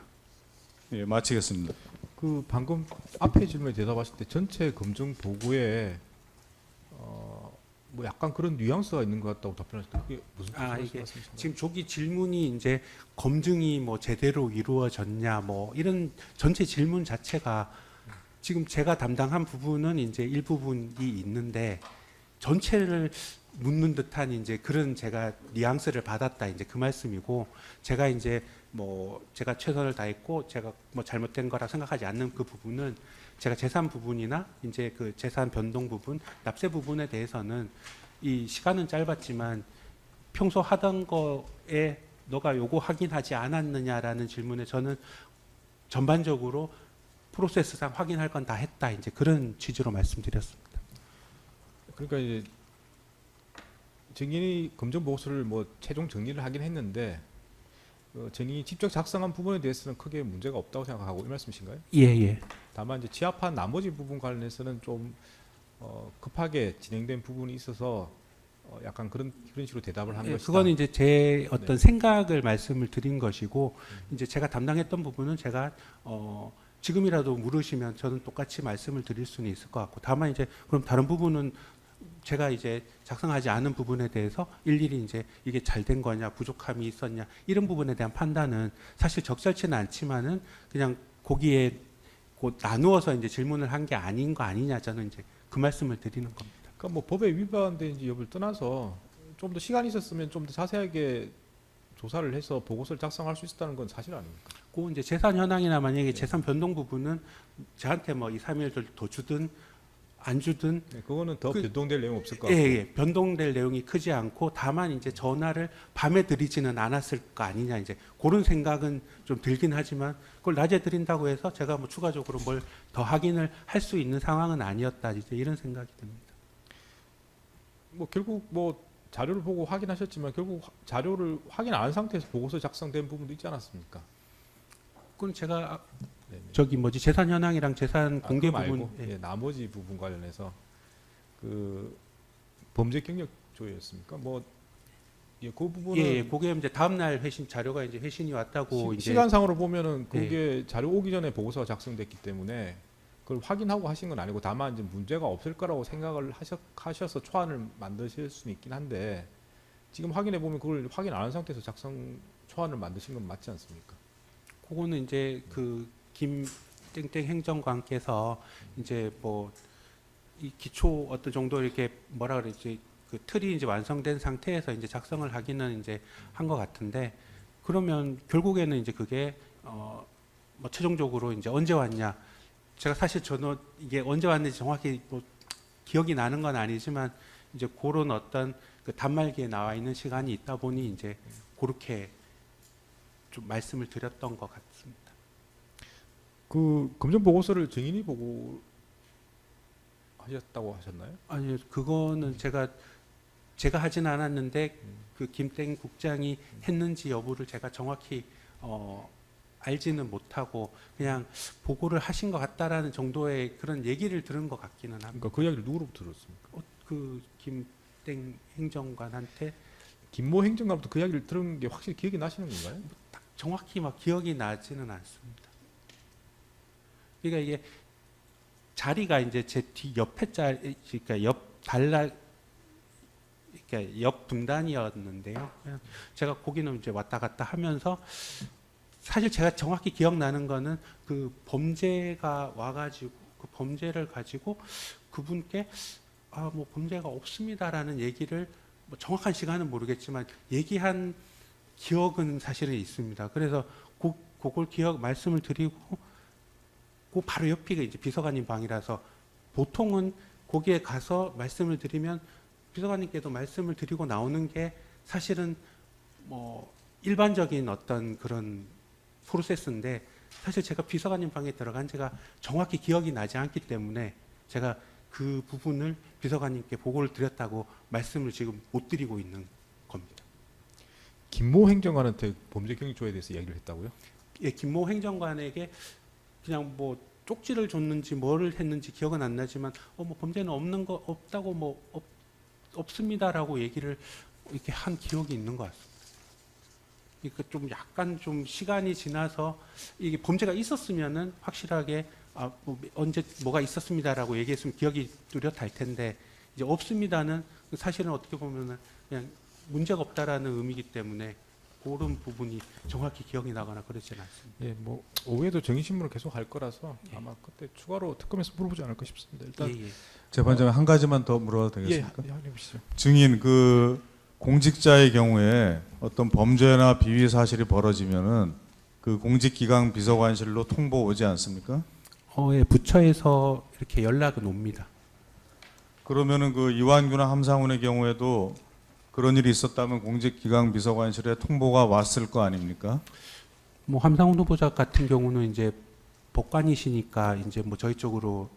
예, 마치겠습니다. 그 방금 앞에 질문에 대답하실 때 전체 검증 보고에 뭐 약간 그런 뉘앙스가 있는 것 같다고 답변하실 때 그게 무슨 이게 말씀이신가요? 지금 저기 질문이 이제 검증이 뭐 제대로 이루어졌냐 뭐 이런 전체 질문 자체가 지금 제가 담당한 부분은 이제 일부분이 있는데 전체를 묻는 듯한 이제 그런 제가 뉘앙스를 받았다 이제 그 말씀이고 제가 이제 뭐 제가 최선을 다했고 제가 뭐 잘못된 거라 생각하지 않는 그 부분은 제가 재산 부분이나 이제 그 재산 변동 부분, 납세 부분에 대해서는 이 시간은 짧았지만 평소 하던 거에 너가 요거 확인하지 않았느냐라는 질문에 저는 전반적으로 프로세스상 확인할 건 다 했다 이제 그런 취지로 말씀드렸습니다. 그러니까 이제 증인이 검증 보고서를 뭐 최종 정리를 하긴 했는데 증인이 직접 작성한 부분에 대해서는 크게 문제가 없다고 생각하고 이 말씀이신가요? 예. 다만 이제 취합한 나머지 부분 관련해서는 좀 급하게 진행된 부분이 있어서 약간 그런 식으로 대답을 한 것이다. 그거는 이제 제 어떤 네. 생각을 말씀을 드린 것이고 이제 제가 담당했던 부분은 제가 지금이라도 물으시면 저는 똑같이 말씀을 드릴 수는 있을 것 같고 다만 이제 그럼 다른 부분은 제가 이제 작성하지 않은 부분에 대해서 일일이 이제 이게 잘 된 거냐 부족함이 있었냐 이런 부분에 대한 판단은 사실 적절치는 않지만은 그냥 거기에 곧 나누어서 이제 질문을 한 게 아닌 거 아니냐 저는 이제 그 말씀을 드리는 겁니다. 그러니까 뭐 법에 위반된지 여부를 떠나서 좀 더 시간이 있었으면 좀 더 자세하게 조사를 해서 보고서를 작성할 수 있었다는 건 사실 아닙니까? 그 이제 재산 현황이나 만약에 재산 변동 부분은 저한테 뭐 2, 3일 더 주든 안 주든 네, 그거는 더 변동될 내용 없을 것 예, 같고. 예, 변동될 내용이 크지 않고 다만 이제 전화를 밤에 드리지는 않았을 거 아니냐 이제 그런 생각은 좀 들긴 하지만 그걸 낮에 드린다고 해서 제가 뭐 추가적으로 뭘 더 확인을 할 수 있는 상황은 아니었다 이제 이런 생각이 듭니다. 뭐 결국 뭐 자료를 보고 확인하셨지만 결국 자료를 확인 안 한 상태에서 보고서 작성된 부분도 있지 않았습니까? 그건 제가 네네. 저기 뭐지 재산 현황이랑 재산 공개 그거 부분 말고, 예, 나머지 부분 관련해서 그 범죄 경력 조회였습니까? 뭐 예, 그 부분은 예, 그게 이제 다음 날 회신 자료가 이제 회신이 왔다고 이제 시간상으로 보면은 그게 자료 오기 전에 보고서가 작성됐기 때문에 그걸 확인하고 하신 건 아니고 다만 이제 문제가 없을 거라고 생각을 하셔서 초안을 만드실 수는 있긴 한데 지금 확인해 보면 그걸 확인 안 한 상태에서 작성 초안을 만드신 건 맞지 않습니까? 그거는 이제 그 김땡땡 행정관께서 이제 뭐 이 기초 어떤 정도 이렇게 뭐라 그러지 그 틀이 이제 완성된 상태에서 이제 작성을 하기는 이제 한 것 같은데 그러면 결국에는 이제 그게 뭐 최종적으로 이제 언제 왔냐 제가 사실 저는 이게 언제 왔는지 정확히 뭐 기억이 나는 건 아니지만 이제 그런 어떤 그 단말기에 나와 있는 시간이 있다 보니 이제 그렇게 좀 말씀을 드렸던 것 같습니다. 그 검증 보고서를 증인이 보고 하셨다고 하셨나요? 아니 그거는 제가 하진 않았는데 그 김땡 국장이 했는지 여부를 제가 정확히 알지는 못하고 그냥 보고를 하신 것 같다라는 정도의 그런 얘기를 들은 것 같기는 합니다. 그러니까 그 이야기를 누구로부터 들었습니까? 그 김땡 행정관한테 김모 행정관부터 그 이야기를 들은 게 확실히 기억이 나시는 건가요? 딱 정확히 막 기억이 나지는 않습니다. 그러니까 이게 자리가 이제 제 뒤 옆에 자리, 그러니까 옆 달라, 그러니까 옆 분단이었는데요. 그냥 제가 거기는 이제 왔다 갔다 하면서 사실 제가 정확히 기억나는 거는 그 범죄가 와가지고 그 범죄를 가지고 그분께 뭐 범죄가 없습니다라는 얘기를 뭐 정확한 시간은 모르겠지만 얘기한 기억은 사실은 있습니다. 그래서 그걸 말씀을 드리고 그 바로 옆이 이제 비서관님 방이라서 보통은 거기에 가서 말씀을 드리면 비서관님께도 말씀을 드리고 나오는 게 사실은 뭐 일반적인 어떤 그런 프로세스인데 사실 제가 비서관님 방에 들어간 제가 정확히 기억이 나지 않기 때문에 제가 그 부분을 비서관님께 보고를 드렸다고 말씀을 지금 못 드리고 있는 겁니다. 김모 행정관한테 범죄 경위조에 대해서 이야기를 했다고요? 예, 김모 행정관에게 그냥 뭐 쪽지를 줬는지 뭐를 했는지 기억은 안 나지만 뭐 범죄는 없다고 뭐 없습니다라고 얘기를 이렇게 한 기억이 있는 것 같습니다. 그러니까 좀 약간 좀 시간이 지나서 이게 범죄가 있었으면은 확실하게 뭐 언제 뭐가 있었습니다라고 얘기했으면 기억이 뚜렷할 텐데 이제 없습니다는 사실은 어떻게 보면은 그냥 문제가 없다라는 의미이기 때문에 그런 부분이 정확히 기억이 나거나 그러지는 않습니다. 예, 뭐 오후에도 정의신문을 계속 할 거라서 아마 그때 추가로 특검에서 물어보지 않을까 싶습니다. 일단 예. 재판장님 한 가지만 더 물어도 되겠습니까? 예, 확인해 보시죠. 증인 그 공직자의 경우에 어떤 범죄나 비위 사실이 벌어지면은 그 공직기강 비서관실로 통보 오지 않습니까? 예, 부처에서 이렇게 연락은 옵니다. 그러면은 그 이완규나 함상훈의 경우에도 그런 일이 있었다면 공직기강 비서관실에 통보가 왔을 거 아닙니까? 뭐 함상훈 후보자 같은 경우는 이제 법관이시니까 이제 뭐 저희 쪽으로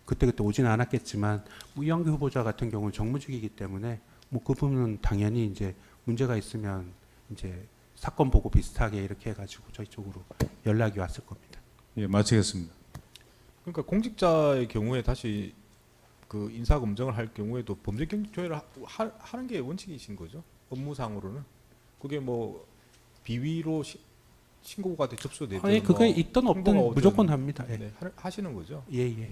그때그때 오지는 않았겠지만 뭐 이완규 후보자 같은 경우는 정무직이기 때문에 뭐 그 부분은 당연히 이제 문제가 있으면 이제 사건 보고 비슷하게 이렇게 해가지고 저희 쪽으로 연락이 왔을 겁니다. 예, 마치겠습니다. 그러니까 공직자의 경우에 다시 그 인사 검증을 할 경우에도 범죄 경직 조회를 하는 게 원칙이신 거죠? 업무상으로는 그게 뭐 비위로 신고가 접수되든 예, 그게 뭐 있든 없든 통보가 오든 무조건 합니다. 예. 네, 하시는 거죠? 예.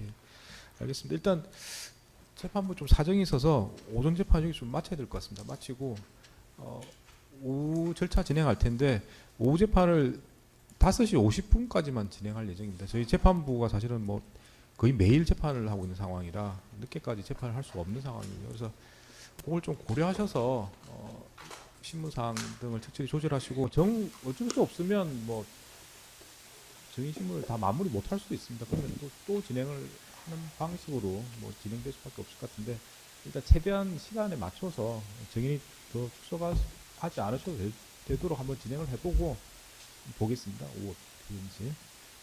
알겠습니다. 일단 재판부 좀 사정이 있어서 오전 재판 여기 좀 마쳐야 될 것 같습니다. 마치고 오후 절차 진행할 텐데 오후 재판을 5시 50분까지만 진행할 예정입니다. 저희 재판부가 사실은 뭐 거의 매일 재판을 하고 있는 상황이라 늦게까지 재판을 할 수가 없는 상황이에요. 그래서 그걸 좀 고려하셔서 신문사항 등을 적절히 조절하시고 어쩔 수 없으면 뭐 정의신문을 다 마무리 못할 수도 있습니다. 그러면 또 진행을 하는 방식으로 뭐 진행될 수밖에 없을 것 같은데 일단 최대한 시간에 맞춰서 정인이 더 축소하지 않으셔도 되도록 한번 진행을 해보고 보겠습니다. 오후 어떻게인지.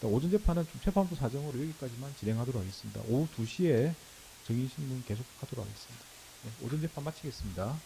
오전 재판은 좀 재판부 사정으로 여기까지만 진행하도록 하겠습니다. 오후 2시에 정의신문 계속하도록 하겠습니다. 네, 오전 재판 마치겠습니다.